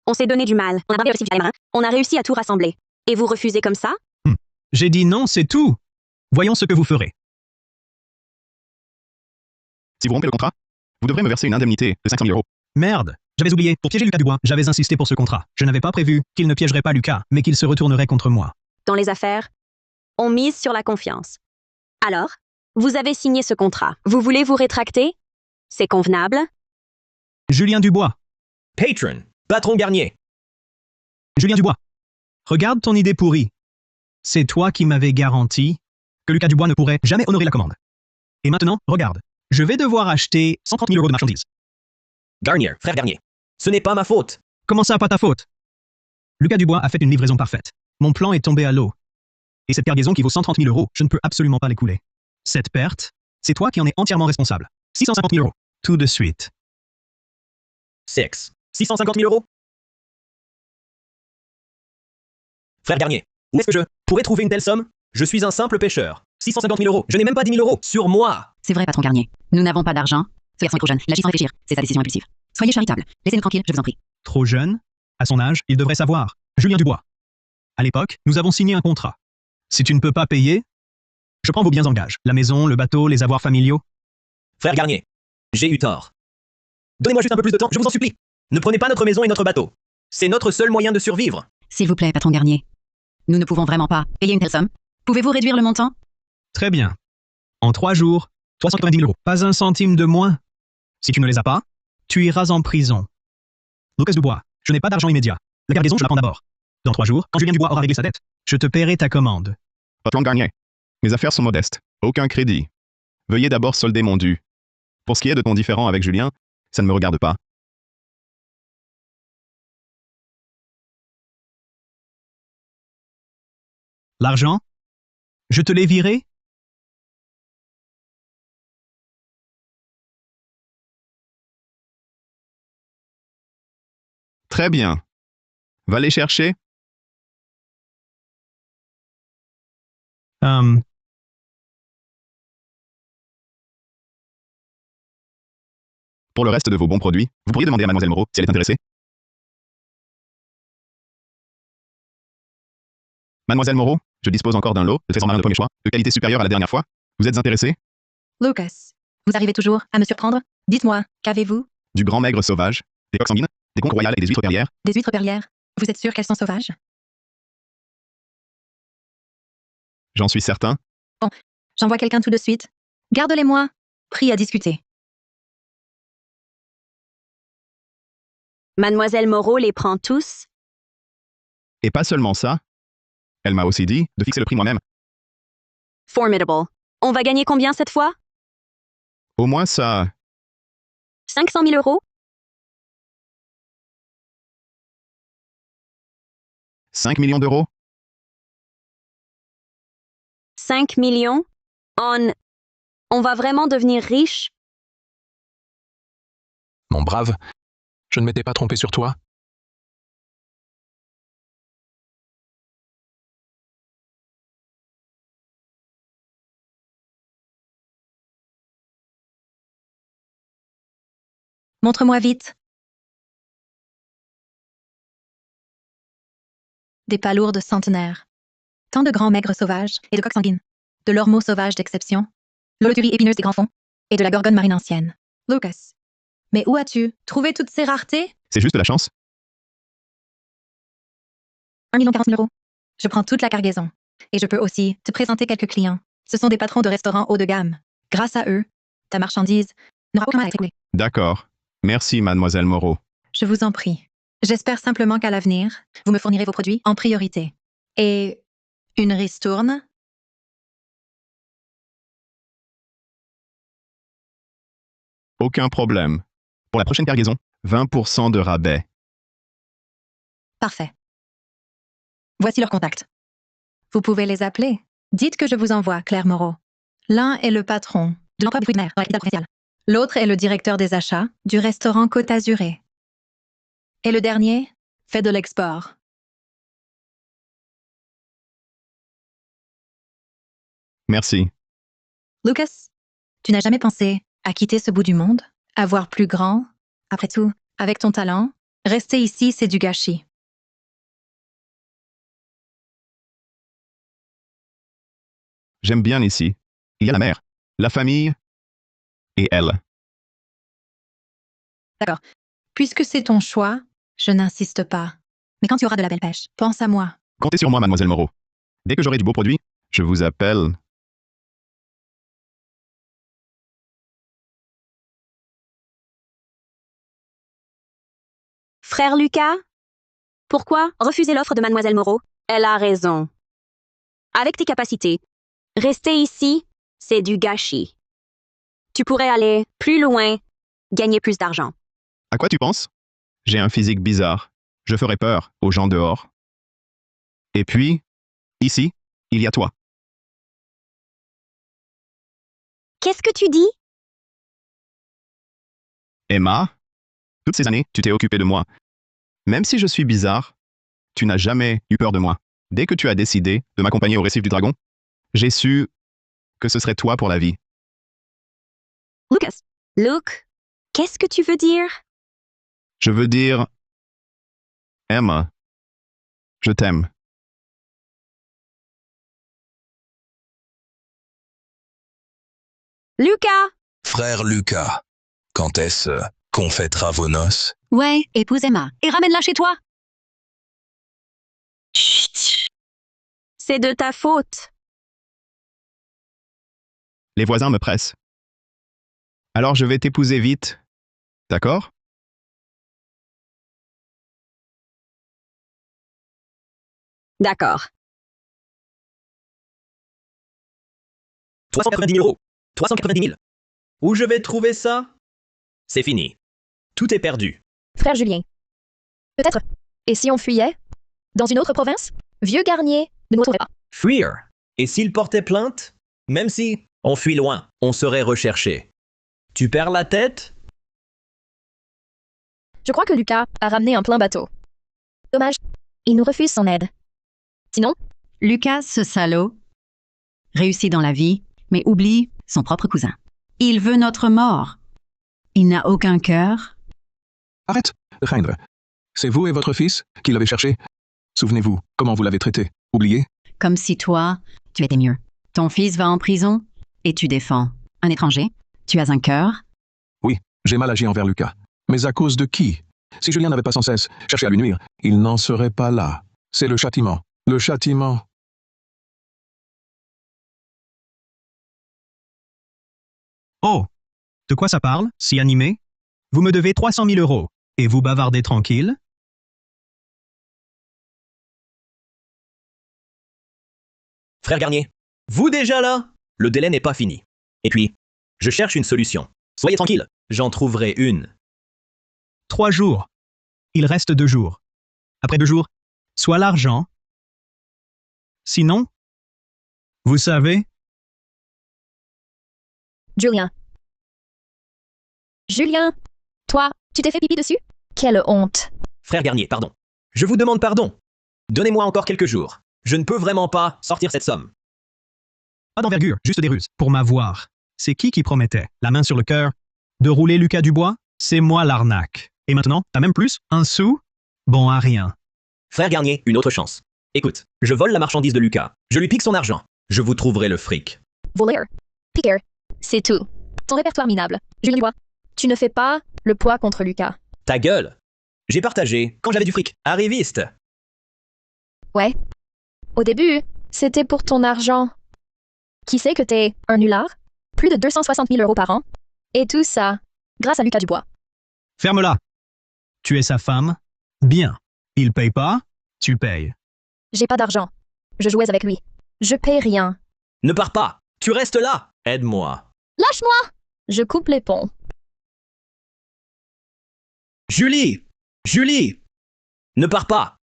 On s'est donné du mal. On a diversifié les marins. On a réussi à tout rassembler. Et vous refusez comme ça? J'ai dit non, c'est tout. Voyons ce que vous ferez. Si vous rompez le contrat, vous devrez me verser une indemnité de 500 000 euros. Merde, j'avais oublié. Pour piéger Lucas Dubois, j'avais insisté pour ce contrat. Je n'avais pas prévu qu'il ne piégerait pas Lucas, mais qu'il se retournerait contre moi. Dans les affaires, on mise sur la confiance. Alors, vous avez signé ce contrat. Vous voulez vous rétracter? C'est convenable? Julien Dubois. Patron, patron Garnier. Julien Dubois. Regarde ton idée pourrie. C'est toi qui m'avais garanti que Lucas Dubois ne pourrait jamais honorer la commande. Et maintenant, regarde. Je vais devoir acheter 130 000 euros de marchandises. Garnier, frère Garnier. Ce n'est pas ma faute. Comment ça, pas ta faute? Lucas Dubois a fait une livraison parfaite. Mon plan est tombé à l'eau. Et cette cargaison qui vaut 130 000 euros, je ne peux absolument pas l'écouler. Cette perte, c'est toi qui en es entièrement responsable. 650 000 euros. Tout de suite. 650 000 euros. Frère Garnier, où est-ce que je pourrais trouver une telle somme? Je suis un simple pêcheur. 650 000 euros. Je n'ai même pas 10 000 euros sur moi. C'est vrai, patron Garnier. Nous n'avons pas d'argent. Ce garçon est trop jeune. Il agit sans réfléchir. C'est sa décision impulsive. Soyez charitable. Laissez-nous tranquille, je vous en prie. Trop jeune? À son âge, il devrait savoir. Julien Dubois. À l'époque, nous avons signé un contrat. Si tu ne peux pas payer, je prends vos biens en gage. La maison, le bateau, les avoirs familiaux. Frère Garnier, j'ai eu tort. Donnez-moi juste un peu plus de temps, je vous en supplie. Ne prenez pas notre maison et notre bateau. C'est notre seul moyen de survivre. S'il vous plaît, patron Garnier. Nous ne pouvons vraiment pas payer une telle somme. Pouvez-vous réduire le montant? Très bien. En 3 jours, 390 000 euros. Pas un centime de moins. Si tu ne les as pas, tu iras en prison. Lucas Dubois, je n'ai pas d'argent immédiat. La cargaison, je la prends d'abord. Dans 3 jours, quand Julien Dubois aura réglé sa dette, je te paierai ta commande. Patron Garnier, mes affaires sont modestes. Aucun crédit. Veuillez d'abord solder mon dû. Pour ce qui est de ton différend avec Julien, ça ne me regarde pas. L'argent? Je te l'ai viré? Très bien. Va les chercher. Pour le reste de vos bons produits, vous pourriez demander à Mademoiselle Moreau si elle est intéressée. Mademoiselle Moreau, je dispose encore d'un lot de trésors marins de premier choix, de qualité supérieure à la dernière fois. Vous êtes intéressée? Lucas, vous arrivez toujours à me surprendre? Dites-moi, qu'avez-vous? Du grand maigre sauvage, des coques sanguines, des conques royales et des huîtres perlières. Des huîtres perlières? Vous êtes sûr qu'elles sont sauvages? J'en suis certain. Bon, j'envoie quelqu'un tout de suite. Garde-les-moi. Prix à discuter. Mademoiselle Moreau les prend tous? Et pas seulement ça. Elle m'a aussi dit de fixer le prix moi-même. Formidable. On va gagner combien cette fois? Au moins ça. 500 000 euros? 5 millions d'euros? 5 millions? On va vraiment devenir riche? Mon brave, je ne m'étais pas trompé sur toi. Montre-moi vite. Des palourdes centenaires. Tant de grands maigres sauvages et de coques sanguines. De l'ormeau sauvage d'exception. L'oloturie épineuse des grands fonds. Et de la gorgone marine ancienne. Lucas. Mais où as-tu trouvé toutes ces raretés? C'est juste de la chance. 1 040 000 euros. Je prends toute la cargaison. Et je peux aussi te présenter quelques clients. Ce sont des patrons de restaurants haut de gamme. Grâce à eux, ta marchandise n'aura aucun mal à être écoulée. D'accord. Merci, Mademoiselle Moreau. Je vous en prie. J'espère simplement qu'à l'avenir, vous me fournirez vos produits en priorité. Et une ristourne? Aucun problème. Pour la prochaine cargaison, 20% de rabais. Parfait. Voici leur contact. Vous pouvez les appeler. Dites que je vous envoie Claire Moreau. L'un est le patron de l'emploi du fruit de mer dans la capitale provinciale. L'autre est le directeur des achats du restaurant Côte Azurée. Et le dernier fait de l'export. Merci. Lucas, tu n'as jamais pensé à quitter ce bout du monde? À voir plus grand? Après tout, avec ton talent, rester ici, c'est du gâchis. J'aime bien ici. Il y a la mer, la famille et elle. D'accord. Puisque c'est ton choix, je n'insiste pas. Mais quand tu auras de la belle pêche, pense à moi. Comptez sur moi, mademoiselle Moreau. Dès que j'aurai du beau produit, je vous appelle. Frère Lucas? Pourquoi refuser l'offre de mademoiselle Moreau? Elle a raison. Avec tes capacités, rester ici, c'est du gâchis. Tu pourrais aller plus loin, gagner plus d'argent. À quoi tu penses? J'ai un physique bizarre. Je ferai peur aux gens dehors. Et puis, ici, il y a toi. Qu'est-ce que tu dis? Emma, toutes ces années, tu t'es occupée de moi. Même si je suis bizarre, tu n'as jamais eu peur de moi. Dès que tu as décidé de m'accompagner au récif du dragon, j'ai su que ce serait toi pour la vie. Lucas. Luke, qu'est-ce que tu veux dire? Je veux dire, Emma, je t'aime. Lucas! Frère Lucas, quand est-ce qu'on fêtera vos noces? Ouais, épouse Emma, et ramène-la chez toi. Chut! C'est de ta faute. Les voisins me pressent. Alors je vais t'épouser vite. D'accord? D'accord. 390 000 euros. 390 000. Où je vais trouver ça? C'est fini. Tout est perdu. Frère Julien. Peut-être. Et si on fuyait? Dans une autre province? Vieux Garnier ne nous retrouverait pas. Fuir. Et s'il portait plainte? Même si on fuit loin, on serait recherché. Tu perds la tête? Je crois que Lucas a ramené un plein bateau. Dommage. Il nous refuse son aide. Sinon, Lucas, ce salaud, réussit dans la vie, mais oublie son propre cousin. Il veut notre mort. Il n'a aucun cœur. Arrête de craindre. C'est vous et votre fils qui l'avez cherché. Souvenez-vous comment vous l'avez traité. Oubliez? Comme si toi, tu étais mieux. Ton fils va en prison et tu défends un étranger. Tu as un cœur. Oui, j'ai mal agi envers Lucas. Mais à cause de qui? Si Julien n'avait pas sans cesse cherché à lui nuire, il n'en serait pas là. C'est le châtiment. Le châtiment. Oh, de quoi ça parle, si animé? Vous me devez 300 000 euros, et vous bavardez tranquille? Frère Garnier, vous déjà là? Le délai n'est pas fini. Et puis, je cherche une solution. Soyez tranquille, j'en trouverai une. 3 jours. Il reste 2 jours. Après 2 jours, soit l'argent. Sinon, vous savez, Julien. Julien, toi, tu t'es fait pipi dessus? Quelle honte. Frère Garnier, pardon. Je vous demande pardon. Donnez-moi encore quelques jours. Je ne peux vraiment pas sortir cette somme. pas d'envergure, juste des ruses, pour m'avoir. C'est qui promettait, la main sur le cœur, de rouler Lucas Dubois? C'est moi l'arnaque. Et maintenant, t'as même plus? Un sou? Bon à rien. Frère Garnier, une autre chance. Écoute, je vole la marchandise de Lucas. Je lui pique son argent. Je vous trouverai le fric. Voler. Piquer. C'est tout. Ton répertoire minable. Julien Dubois. Tu ne fais pas le poids contre Lucas. Ta gueule! J'ai partagé quand j'avais du fric. Arriviste! Ouais. Au début, c'était pour ton argent. Qui sait que t'es un nulard? Plus de 260 000 euros par an. Et tout ça, grâce à Lucas Dubois. Ferme-la. Tu es sa femme? Bien. Il paye pas? Tu payes. J'ai pas d'argent. Je jouais avec lui. Je paye rien. Ne pars pas! Tu restes là! Aide-moi. Lâche-moi! Je coupe les ponts. Julie! Julie! Ne pars pas!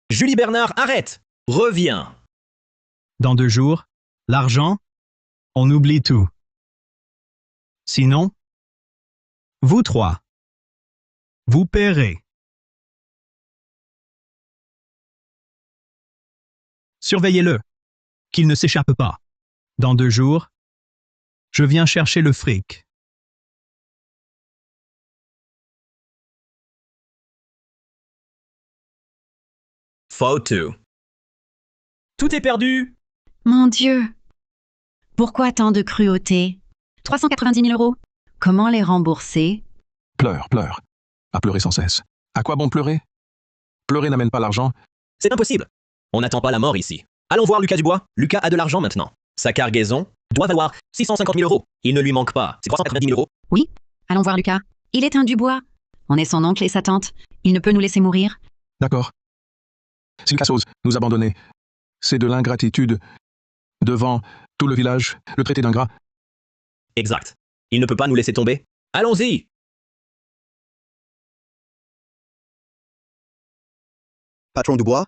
Julie Bernard, arrête! Reviens! Dans 2 jours, l'argent, on oublie tout. Sinon, vous 3, vous paierez. Surveillez-le. Qu'il ne s'échappe pas. Dans 2 jours, je viens chercher le fric. Photo. Tout est perdu. Mon Dieu! Pourquoi tant de cruauté? 390 000 euros? Comment les rembourser? Pleure, pleure. À pleurer sans cesse. À quoi bon pleurer? Pleurer n'amène pas l'argent. C'est impossible. On n'attend pas la mort ici. Allons voir Lucas Dubois. Lucas a de l'argent maintenant. Sa cargaison doit valoir 650 000 euros. Il ne lui manque pas. C'est 390 000 euros. Oui, allons voir Lucas. Il est un Dubois. On est son oncle et sa tante. Il ne peut nous laisser mourir. D'accord. Si Lucas ose nous abandonner, c'est de l'ingratitude devant tout le village, le traité d'ingrat. Exact. Il ne peut pas nous laisser tomber. Allons-y. Patron Dubois,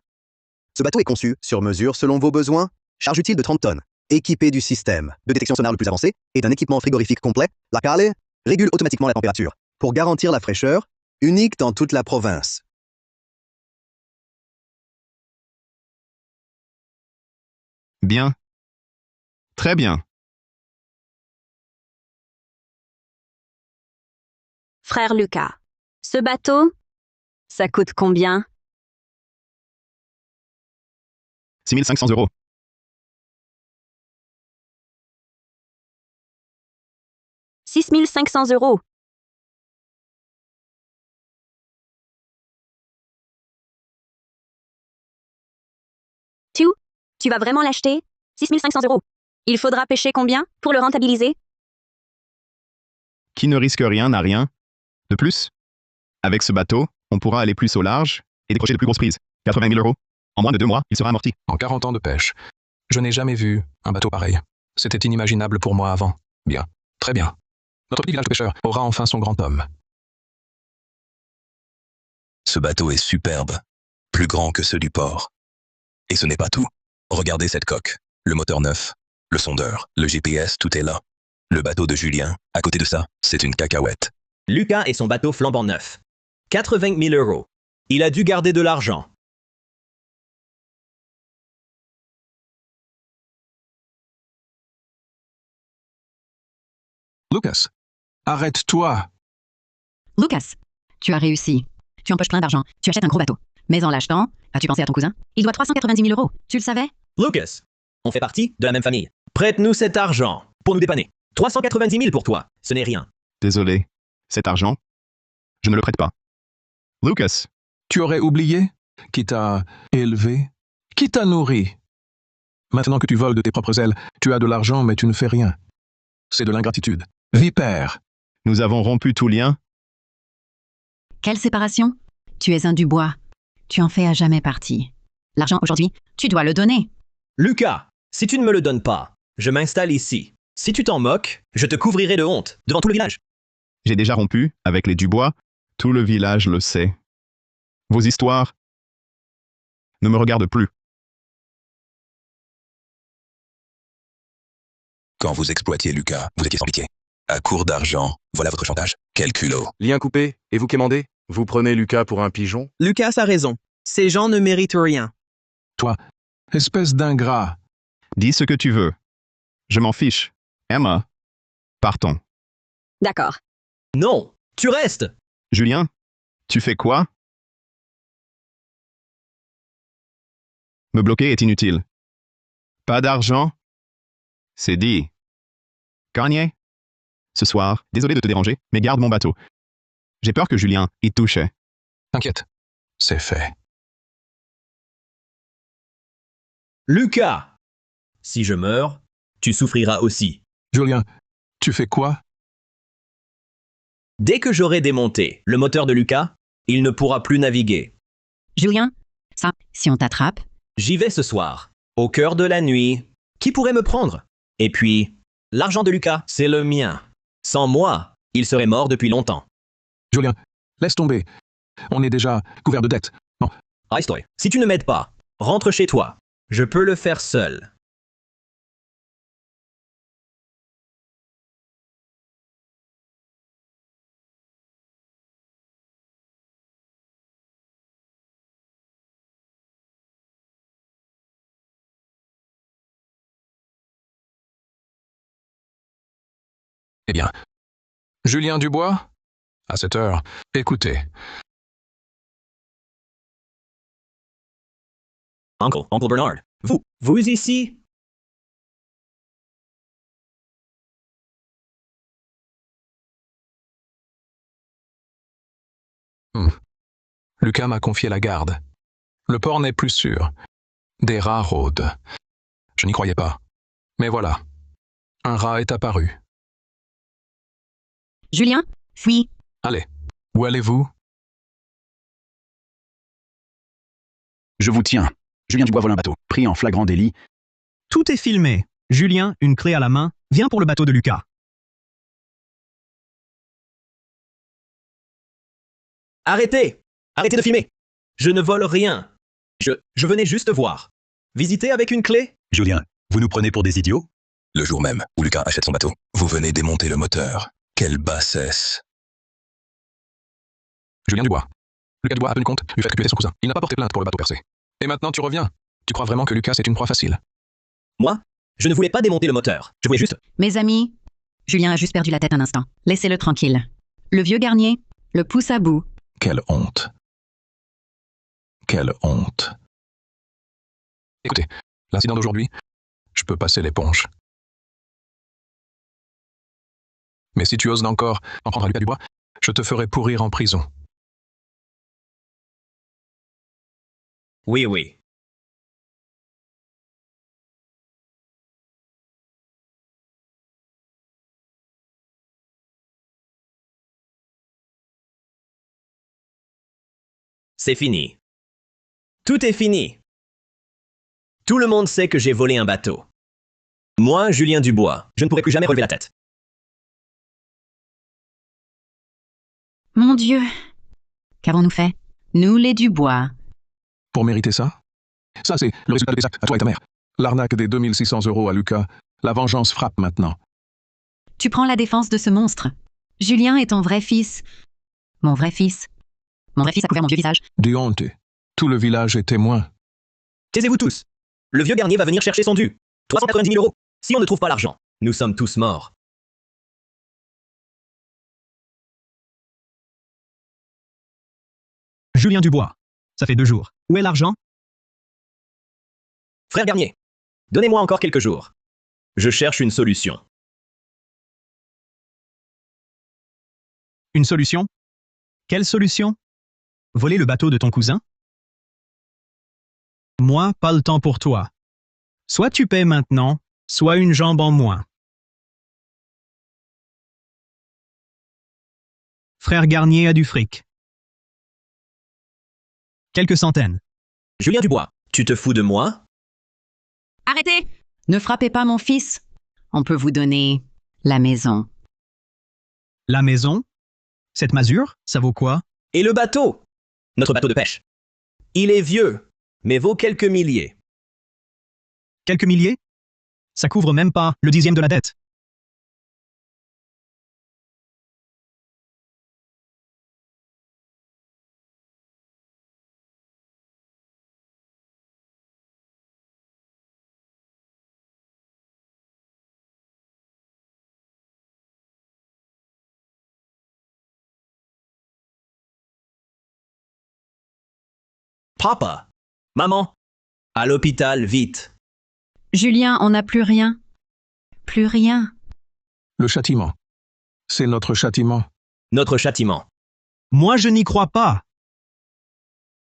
ce bateau est conçu sur mesure selon vos besoins. Charge utile de 30 tonnes. Équipé du système de détection sonore le plus avancé et d'un équipement frigorifique complet, la Cale régule automatiquement la température pour garantir la fraîcheur, unique dans toute la province. Bien. Très bien. Frère Lucas, ce bateau, ça coûte combien? 6 500 euros. « 6 500 euros. Tu vas vraiment l'acheter? 6 500 euros. Il faudra pêcher combien pour le rentabiliser? Qui ne risque rien n'a rien. De plus, avec ce bateau, on pourra aller plus au large et décrocher de plus grosses prises. 80 000 euros. En moins de 2 mois, il sera amorti. En 40 ans de pêche, je n'ai jamais vu un bateau pareil. C'était inimaginable pour moi avant. Bien, très bien. Notre petit village de pêcheurs aura enfin son grand homme. Ce bateau est superbe, plus grand que ceux du port. Et ce n'est pas tout. Regardez cette coque, le moteur neuf, le sondeur, le GPS, tout est là. Le bateau de Julien, à côté de ça, c'est une cacahuète. Lucas et son bateau flambant neuf. 80 000 euros. Il a dû garder de l'argent. Lucas, arrête-toi. Lucas, tu as réussi. Tu empoches plein d'argent. Tu achètes un gros bateau. Mais en l'achetant, as-tu pensé à ton cousin? Il doit 390 000 euros. Tu le savais? Lucas, on fait partie de la même famille. Prête-nous cet argent pour nous dépanner. 390 000 pour toi, ce n'est rien. Désolé. Cet argent, je ne le prête pas. Lucas, Tu aurais oublié qui t'a élevé, qui t'a nourri. Maintenant que tu voles de tes propres ailes, tu as de l'argent mais tu ne fais rien. C'est de l'ingratitude. Vipère. nous avons rompu tout lien. Quelle séparation? Tu es un Dubois. Tu en fais à jamais partie. L'argent aujourd'hui, tu dois le donner. Lucas, si tu ne me le donnes pas, je m'installe ici. Si tu t'en moques, je te couvrirai de honte devant tout le village. J'ai déjà rompu avec les Dubois. Tout le village le sait. Vos histoires ne me regardent plus. Quand vous exploitiez Lucas, vous étiez sans pitié. À court d'argent, voilà votre chantage. Quel culot. Lien coupé, et vous quémandez? Vous prenez Lucas pour un pigeon? Lucas a raison. Ces gens ne méritent rien. Toi, espèce d'ingrat. Dis ce que tu veux. Je m'en fiche. Emma, partons. D'accord. Non, tu restes. Julien, tu fais quoi? Me bloquer est inutile. Pas d'argent? C'est dit. Kanye? Ce soir, désolé de te déranger, mais garde mon bateau. J'ai peur que Julien y touchait. T'inquiète, c'est fait. Lucas, si je meurs, tu souffriras aussi. Julien, tu fais quoi? Dès que j'aurai démonté le moteur de Lucas, il ne pourra plus naviguer. Julien, ça, si on t'attrape, J'y vais ce soir, au cœur de la nuit. Qui pourrait me prendre? Et puis, l'argent de Lucas, c'est le mien. Sans moi, il serait mort depuis longtemps. Julien, laisse tomber. On est déjà couvert de dettes. Non. Reste-toi. Si tu ne m'aides pas, rentre chez toi. Je peux le faire seul. Eh bien, Julien Dubois, à cette heure, écoutez. Uncle Bernard, vous ici? Lucas m'a confié la garde. Le port n'est plus sûr. Des rats rôdent. Je n'y croyais pas. Mais voilà. Un rat est apparu. Julien, fuis. Allez, où allez-vous? Je vous tiens. Julien Dubois vole un bateau, pris en flagrant délit. Tout est filmé. Julien, une clé à la main, vient pour le bateau de Lucas. Arrêtez! Arrêtez de filmer! Je ne vole rien. Je venais juste voir. Visiter avec une clé? Julien, vous nous prenez pour des idiots? Le jour même où Lucas achète son bateau, vous venez démonter le moteur. Quelle bassesse! Julien Dubois. Lucas Dubois a tenu compte du fait que tu étais son cousin. Il n'a pas porté plainte pour le bateau percé. Et maintenant tu reviens. Tu crois vraiment que Lucas est une proie facile? Moi? Je ne voulais pas démonter le moteur. Je voulais juste... Mes amis, Julien a juste perdu la tête un instant. Laissez-le tranquille. Le vieux Garnier le pousse à bout. Quelle honte! Quelle honte! Écoutez, l'incident d'aujourd'hui, je peux passer l'éponge. Mais si tu oses encore en prendre à Lucas Dubois, je te ferai pourrir en prison. Oui. C'est fini. Tout est fini. Tout le monde sait que j'ai volé un bateau. Moi, Julien Dubois, je ne pourrai plus jamais relever la tête. Mon Dieu. Qu'avons-nous fait? Nous, les Dubois. Pour mériter ça? Ça, c'est le résultat de tes actes, à toi et ta mère. L'arnaque des 2600 € à Lucas. La vengeance frappe maintenant. Tu prends la défense de ce monstre. Julien est ton vrai fils. Mon vrai fils. Mon vrai fils a couvert mon vieux visage. Dis honte. Tout le village est témoin. Taisez-vous tous. Le vieux Garnier va venir chercher son dû. 390 000 €. Si on ne trouve pas l'argent, nous sommes tous morts. Julien Dubois. Ça fait 2 jours. Où est l'argent? Frère Garnier, donnez-moi encore quelques jours. Je cherche une solution. Une solution? Quelle solution? Voler le bateau de ton cousin? Moi, pas le temps pour toi. Soit tu paies maintenant, soit une jambe en moins. Frère Garnier a du fric. Quelques centaines. Julien Dubois, tu te fous de moi? Arrêtez! Ne frappez pas mon fils. On peut vous donner la maison. La maison? Cette masure, ça vaut quoi? Et le bateau? Notre bateau de pêche. Il est vieux, mais vaut quelques milliers. Quelques milliers? Ça couvre même pas le 10e de la dette. Papa! Maman! À l'hôpital, vite! Julien, on n'a plus rien. Plus rien. Le châtiment. C'est notre châtiment. Notre châtiment. Moi, je n'y crois pas.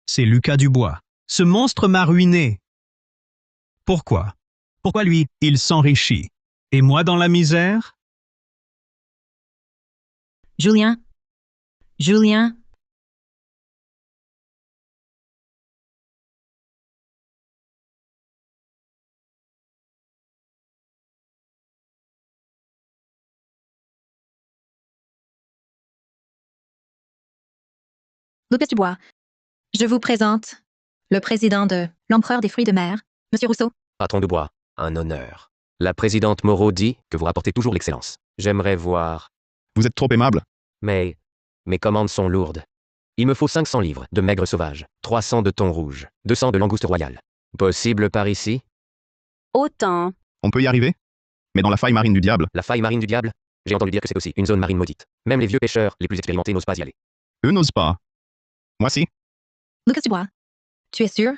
C'est Lucas Dubois. Ce monstre m'a ruiné. Pourquoi? Pourquoi lui, il s'enrichit? Et moi dans la misère? Julien? Julien? Lucas Dubois. Je vous présente le président de l'Empereur des fruits de mer, Monsieur Rousseau. Patron Dubois, un honneur. La présidente Moreau dit que vous rapportez toujours l'excellence. J'aimerais voir... Vous êtes trop aimable. Mais mes commandes sont lourdes. Il me faut 500 livres de maigre sauvage, 300 de thon rouge, 200 de langouste royale. Possible par ici? Autant. On peut y arriver? Mais dans la faille marine du diable. La faille marine du diable? J'ai entendu dire que c'est aussi une zone marine maudite. Même les vieux pêcheurs, les plus expérimentés, n'osent pas y aller. Eux n'osent pas. Moi si. Lucas Dubois, tu es sûr?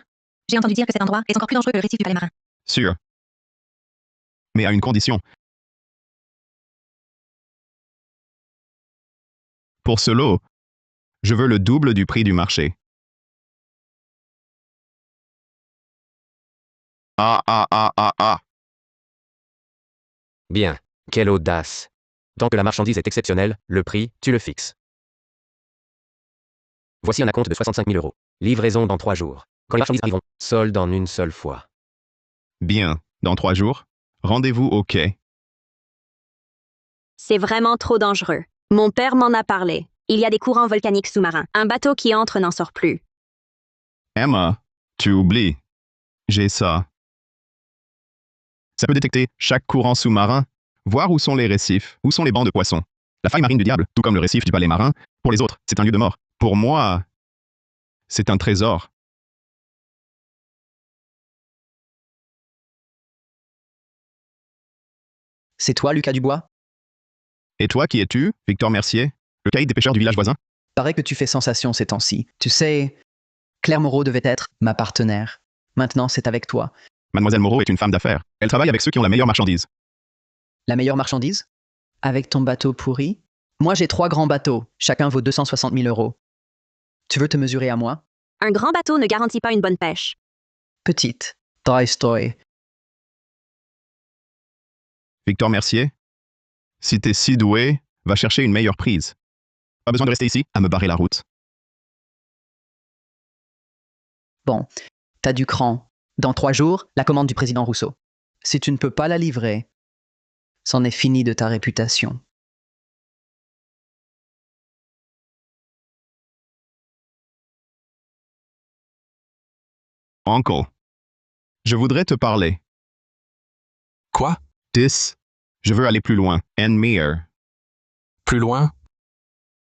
J'ai entendu dire que cet endroit est encore plus dangereux que le récif du Palais Marin. Sûr. Mais à une condition. Pour ce lot, je veux le double du prix du marché. Ah. Bien. Quelle audace. Tant que la marchandise est exceptionnelle, le prix, tu le fixes. Voici un acompte de 65 000 euros. Livraison dans 3 jours. Quand les marchandises arriveront, solde en une seule fois. Bien. Dans 3 jours, rendez-vous au quai. C'est vraiment trop dangereux. Mon père m'en a parlé. Il y a des courants volcaniques sous-marins. Un bateau qui entre n'en sort plus. Emma, tu oublies. J'ai ça. Ça peut détecter chaque courant sous-marin, voir où sont les récifs, où sont les bancs de poissons. La faille marine du diable, tout comme le récif du Palais Marin, pour les autres, c'est un lieu de mort. Pour moi, c'est un trésor. C'est toi, Lucas Dubois? Et toi, qui es-tu, Victor Mercier, le caïd des pêcheurs du village voisin? Paraît que tu fais sensation ces temps-ci. Tu sais, Claire Moreau devait être ma partenaire. Maintenant, c'est avec toi. Mademoiselle Moreau est une femme d'affaires. Elle travaille avec ceux qui ont la meilleure marchandise. La meilleure marchandise? Avec ton bateau pourri? Moi, j'ai 3 grands bateaux. Chacun vaut 260 000 euros. Tu veux te mesurer à moi? Un grand bateau ne garantit pas une bonne pêche. Petite. Toy Story. Victor Mercier, si t'es si doué, va chercher une meilleure prise. Pas besoin de rester ici à me barrer la route. Bon, t'as du cran. Dans 3 jours, la commande du président Rousseau. Si tu ne peux pas la livrer, c'en est fini de ta réputation. Uncle, je voudrais te parler. Quoi? 10. Je veux aller plus loin. Enmere. Plus loin?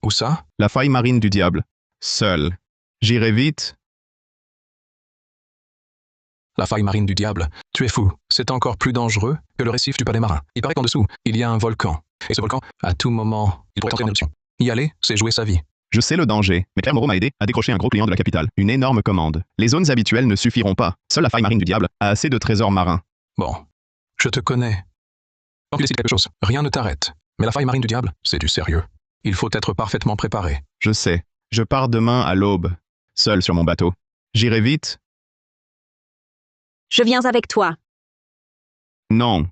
Où ça? La faille marine du diable. Seul. J'irai vite. La faille marine du diable. Tu es fou. C'est encore plus dangereux que le récif du Palais Marin. Il paraît qu'en dessous, il y a un volcan. Et ce volcan, à tout moment, il pourrait entrer en éruption. Y aller, c'est jouer sa vie. Je sais le danger, mais Claire Moreau m'a aidé à décrocher un gros client de la capitale. Une énorme commande. Les zones habituelles ne suffiront pas. Seule la faille marine du diable a assez de trésors marins. Bon, je te connais. Quand tu décides quelque chose, rien ne t'arrête. Mais la faille marine du diable, c'est du sérieux. Il faut être parfaitement préparé. Je sais. Je pars demain à l'aube, seul sur mon bateau. J'irai vite? Je viens avec toi. Non.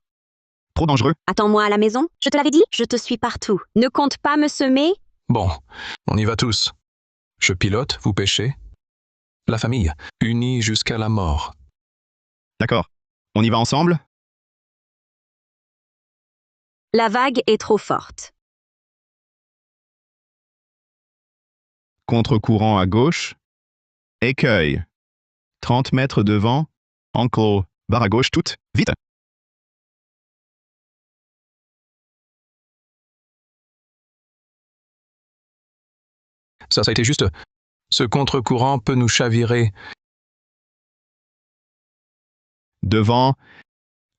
Trop dangereux. Attends-moi à la maison. Je te l'avais dit, je te suis partout. Ne compte pas me semer. Bon, on y va tous. Je pilote, vous pêchez. La famille, unie jusqu'à la mort. D'accord. On y va ensemble? La vague est trop forte. Contre-courant à gauche. Écueil. 30 mètres devant. Enclos. Barre à gauche toute. Vite! Ça a été juste. Ce contre-courant peut nous chavirer. Devant,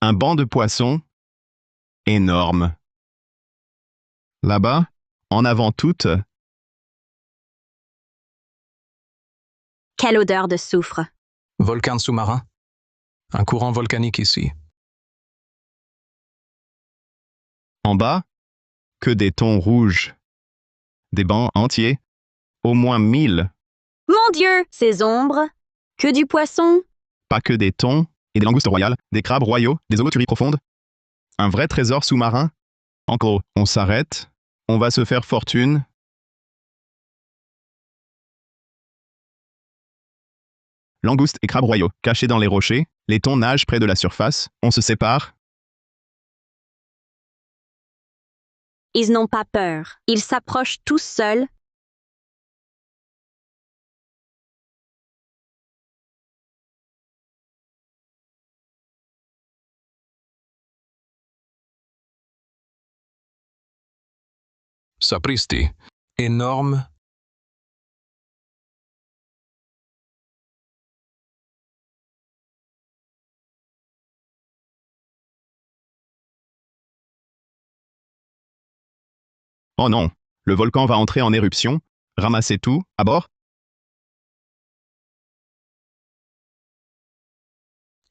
un banc de poissons. Énorme. Là-bas, en avant toute. Quelle odeur de soufre. Volcan sous-marin. Un courant volcanique ici. En bas, que des thons rouges. Des bancs entiers. Au moins 1000. Mon Dieu, ces ombres. Que du poisson. Pas que des thons et des langoustes royales, des crabes royaux, des holoturies profondes. Un vrai trésor sous-marin. Enclos, on s'arrête. On va se faire fortune. Langoustes et crabes royaux, cachés dans les rochers. Les thons nagent près de la surface. On se sépare. Ils n'ont pas peur. Ils s'approchent tous seuls. Sapristi. Énorme Oh non, le volcan va entrer en éruption. Ramassez tout, à bord.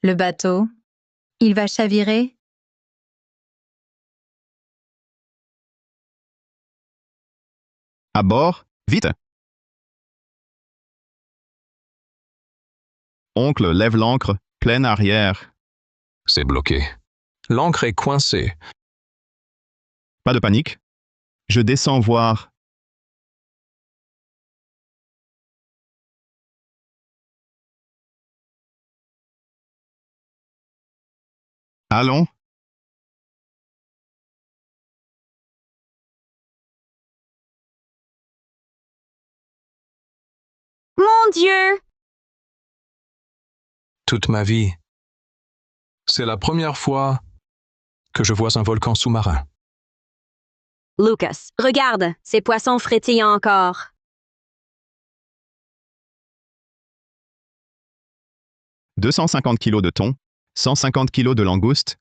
Le bateau. Il va chavirer. À bord, vite. Oncle lève l'ancre, pleine arrière. C'est bloqué. L'ancre est coincée. Pas de panique. Je descends voir. Allons. Mon Dieu! Toute ma vie. C'est la première fois que je vois un volcan sous-marin. Lucas, regarde, ces poissons frétillent encore. « 250 kilos de thon, 150 kilos de langoustes,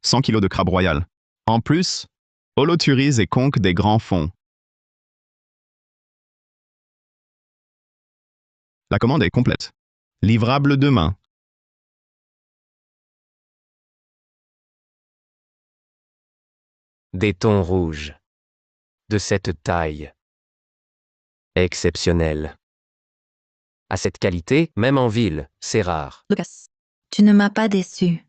100 kilos de crabe royal. En plus, holoturies et conques des grands fonds. La commande est complète. Livrable demain. Des thons rouges. De cette taille. Exceptionnel. À cette qualité, même en ville, c'est rare. Lucas, tu ne m'as pas déçu.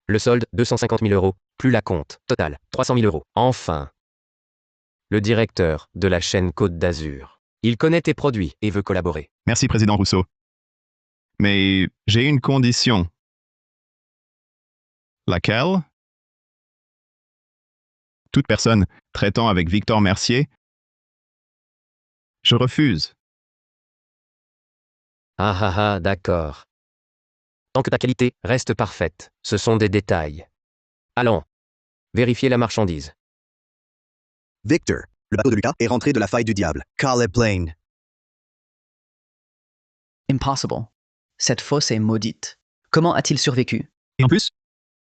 Le solde, 250 000 euros, plus la compte. Total, 300 000 euros. Enfin. Le directeur de la chaîne Côte d'Azur. Il connaît tes produits et veut collaborer. Merci, Président Rousseau. Mais j'ai une condition. Laquelle? Toute personne traitant avec Victor Mercier. Je refuse. Ah ah ah, d'accord. Tant que ta qualité reste parfaite, ce sont des détails. Allons. Vérifiez la marchandise. Victor, le bateau de Lucas est rentré de la faille du diable. Calais Plain. Impossible. Cette fosse est maudite. Comment a-t-il survécu? Et en plus,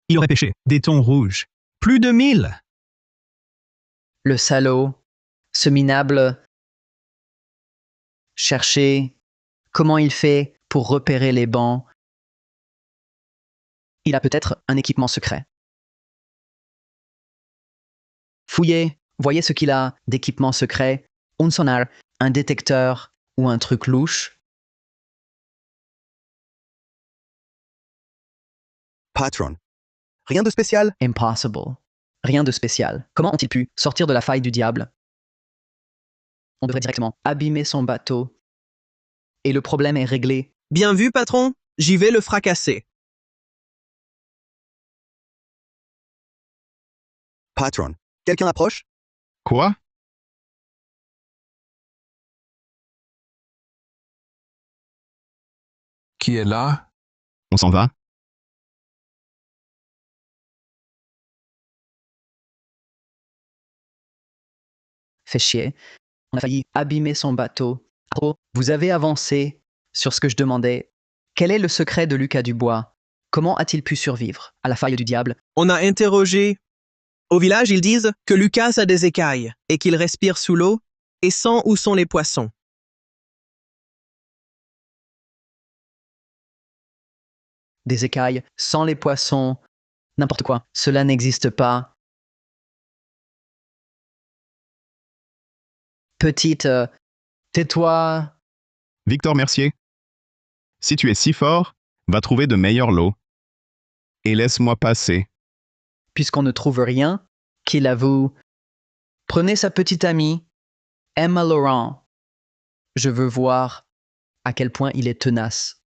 il aurait pêché des thons rouges. Plus de 1000! Le salaud, ce minable. Cherchez comment il fait pour repérer les bancs. Il a peut-être un équipement secret. Fouillez, voyez ce qu'il a d'équipement secret. Un sonar, un détecteur ou un truc louche. Patron. Rien de spécial? Impossible. Rien de spécial. Comment ont-ils pu sortir de la faille du diable? On devrait directement abîmer son bateau. Et le problème est réglé. Bien vu, patron. J'y vais le fracasser. Patron. Quelqu'un approche? Quoi? Qui est là? On s'en va? Fait chier. On a failli abîmer son bateau. Oh, vous avez avancé sur ce que je demandais. Quel est le secret de Lucas Dubois? Comment a-t-il pu survivre à la faille du diable? On a interrogé. Au village, ils disent que Lucas a des écailles et qu'il respire sous l'eau et sent où sont les poissons. Des écailles sans les poissons. N'importe quoi. Cela n'existe pas. Petite, tais-toi. Victor Mercier. Si tu es si fort, va trouver de meilleurs lots. Et laisse-moi passer. Puisqu'on ne trouve rien, qu'il avoue. Prenez sa petite amie, Emma Laurent. Je veux voir à quel point il est tenace.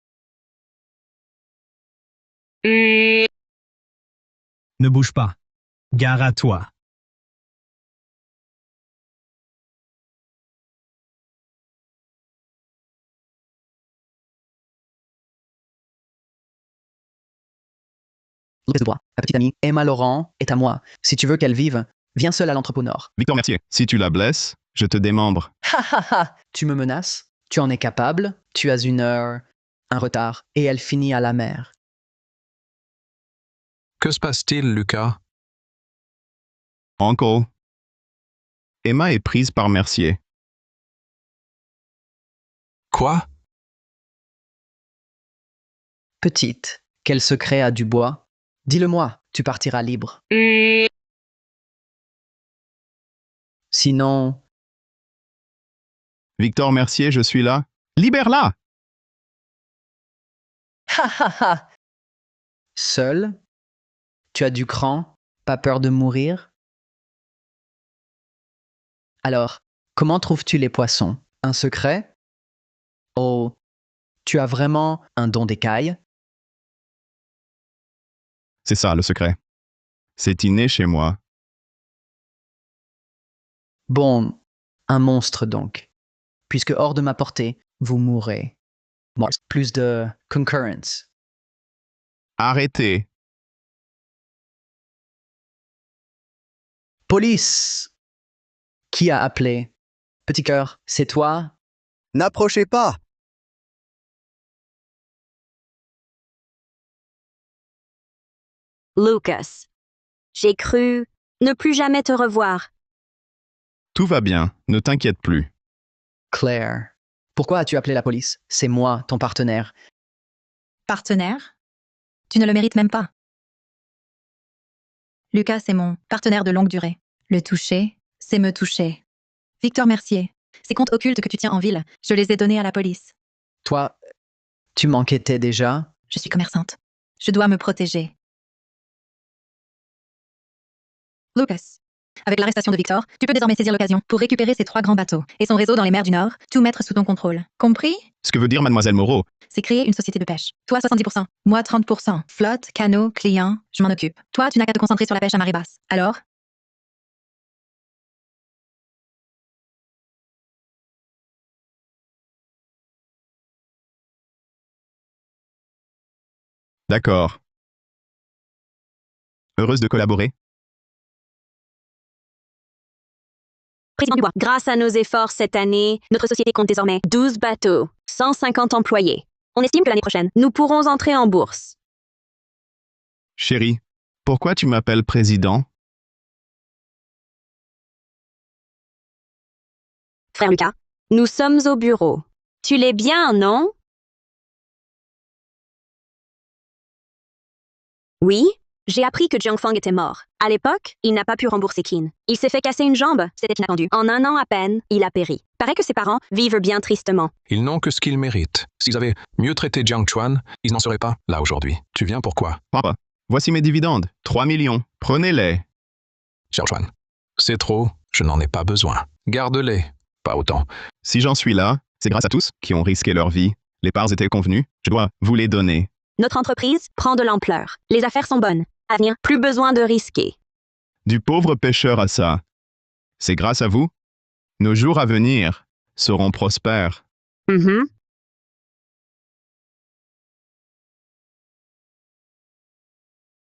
Ne bouge pas. Gare à toi. Lucas Dubois, ta petite amie Emma Laurent est à moi. Si tu veux qu'elle vive, viens seule à l'entrepôt nord. Victor Mercier, si tu la blesses, je te démembre. Ha ha ha! Tu me menaces? Tu en es capable? Tu as une heure, un retard, et elle finit à la mer. Que se passe-t-il, Lucas? Uncle, Emma est prise par Mercier. Quoi? Petite, quel secret a Dubois? Dis-le-moi, tu partiras libre. Sinon, Victor Mercier, je suis là. Libère-la! ha ha ha! Seul? Tu as du cran? Pas peur de mourir? Alors, comment trouves-tu les poissons? Un secret? Oh, tu as vraiment un don d'écaille? C'est ça le secret. C'est inné chez moi. Bon, un monstre donc. Puisque hors de ma portée, vous mourrez. Bon, plus de concurrence. Arrêtez. Police! Qui a appelé? Petit cœur, c'est toi? N'approchez pas! Lucas. J'ai cru ne plus jamais te revoir. Tout va bien, ne t'inquiète plus. Claire. Pourquoi as-tu appelé la police? C'est moi, ton partenaire. Partenaire? Tu ne le mérites même pas. Lucas est mon partenaire de longue durée. Le toucher, c'est me toucher. Victor Mercier, ces comptes occultes que tu tiens en ville, je les ai donnés à la police. Toi, tu m'enquêtais déjà? Je suis commerçante. Je dois me protéger. Lucas. Avec l'arrestation de Victor, tu peux désormais saisir l'occasion pour récupérer ces 3 grands bateaux et son réseau dans les mers du Nord, tout mettre sous ton contrôle. Compris? Ce que veut dire mademoiselle Moreau, C'est créer une société de pêche. Toi 70%, moi 30%. Flotte, canot, client, je m'en occupe. Toi, tu n'as qu'à te concentrer sur la pêche à marée basse. Alors? d'accord. Heureuse de collaborer. Président Dubois, grâce à nos efforts cette année, notre société compte désormais 12 bateaux, 150 employés. On estime que l'année prochaine, nous pourrons entrer en bourse. Chérie, pourquoi tu m'appelles président? Frère Lucas, nous sommes au bureau. Tu l'es bien, non? Oui, j'ai appris que Jiang Fang était mort. À l'époque, il n'a pas pu rembourser Qin. Il s'est fait casser une jambe, c'était inattendu. En 1 an à peine, il a péri. Paraît que ses parents vivent bien tristement. Ils n'ont que ce qu'ils méritent. S'ils avaient mieux traité Jiang Chuan, ils n'en seraient pas là aujourd'hui. Tu viens pourquoi? Papa, voici mes dividendes. 3 millions. Prenez-les. Cher Chuan, c'est trop, je n'en ai pas besoin. Garde-les, pas autant. Si j'en suis là, c'est grâce à tous qui ont risqué leur vie. Les parts étaient convenues, je dois vous les donner. Notre entreprise prend de l'ampleur. Les affaires sont bonnes. À venir, plus besoin de risquer. Du pauvre pêcheur à ça. C'est grâce à vous. Nos jours à venir seront prospères.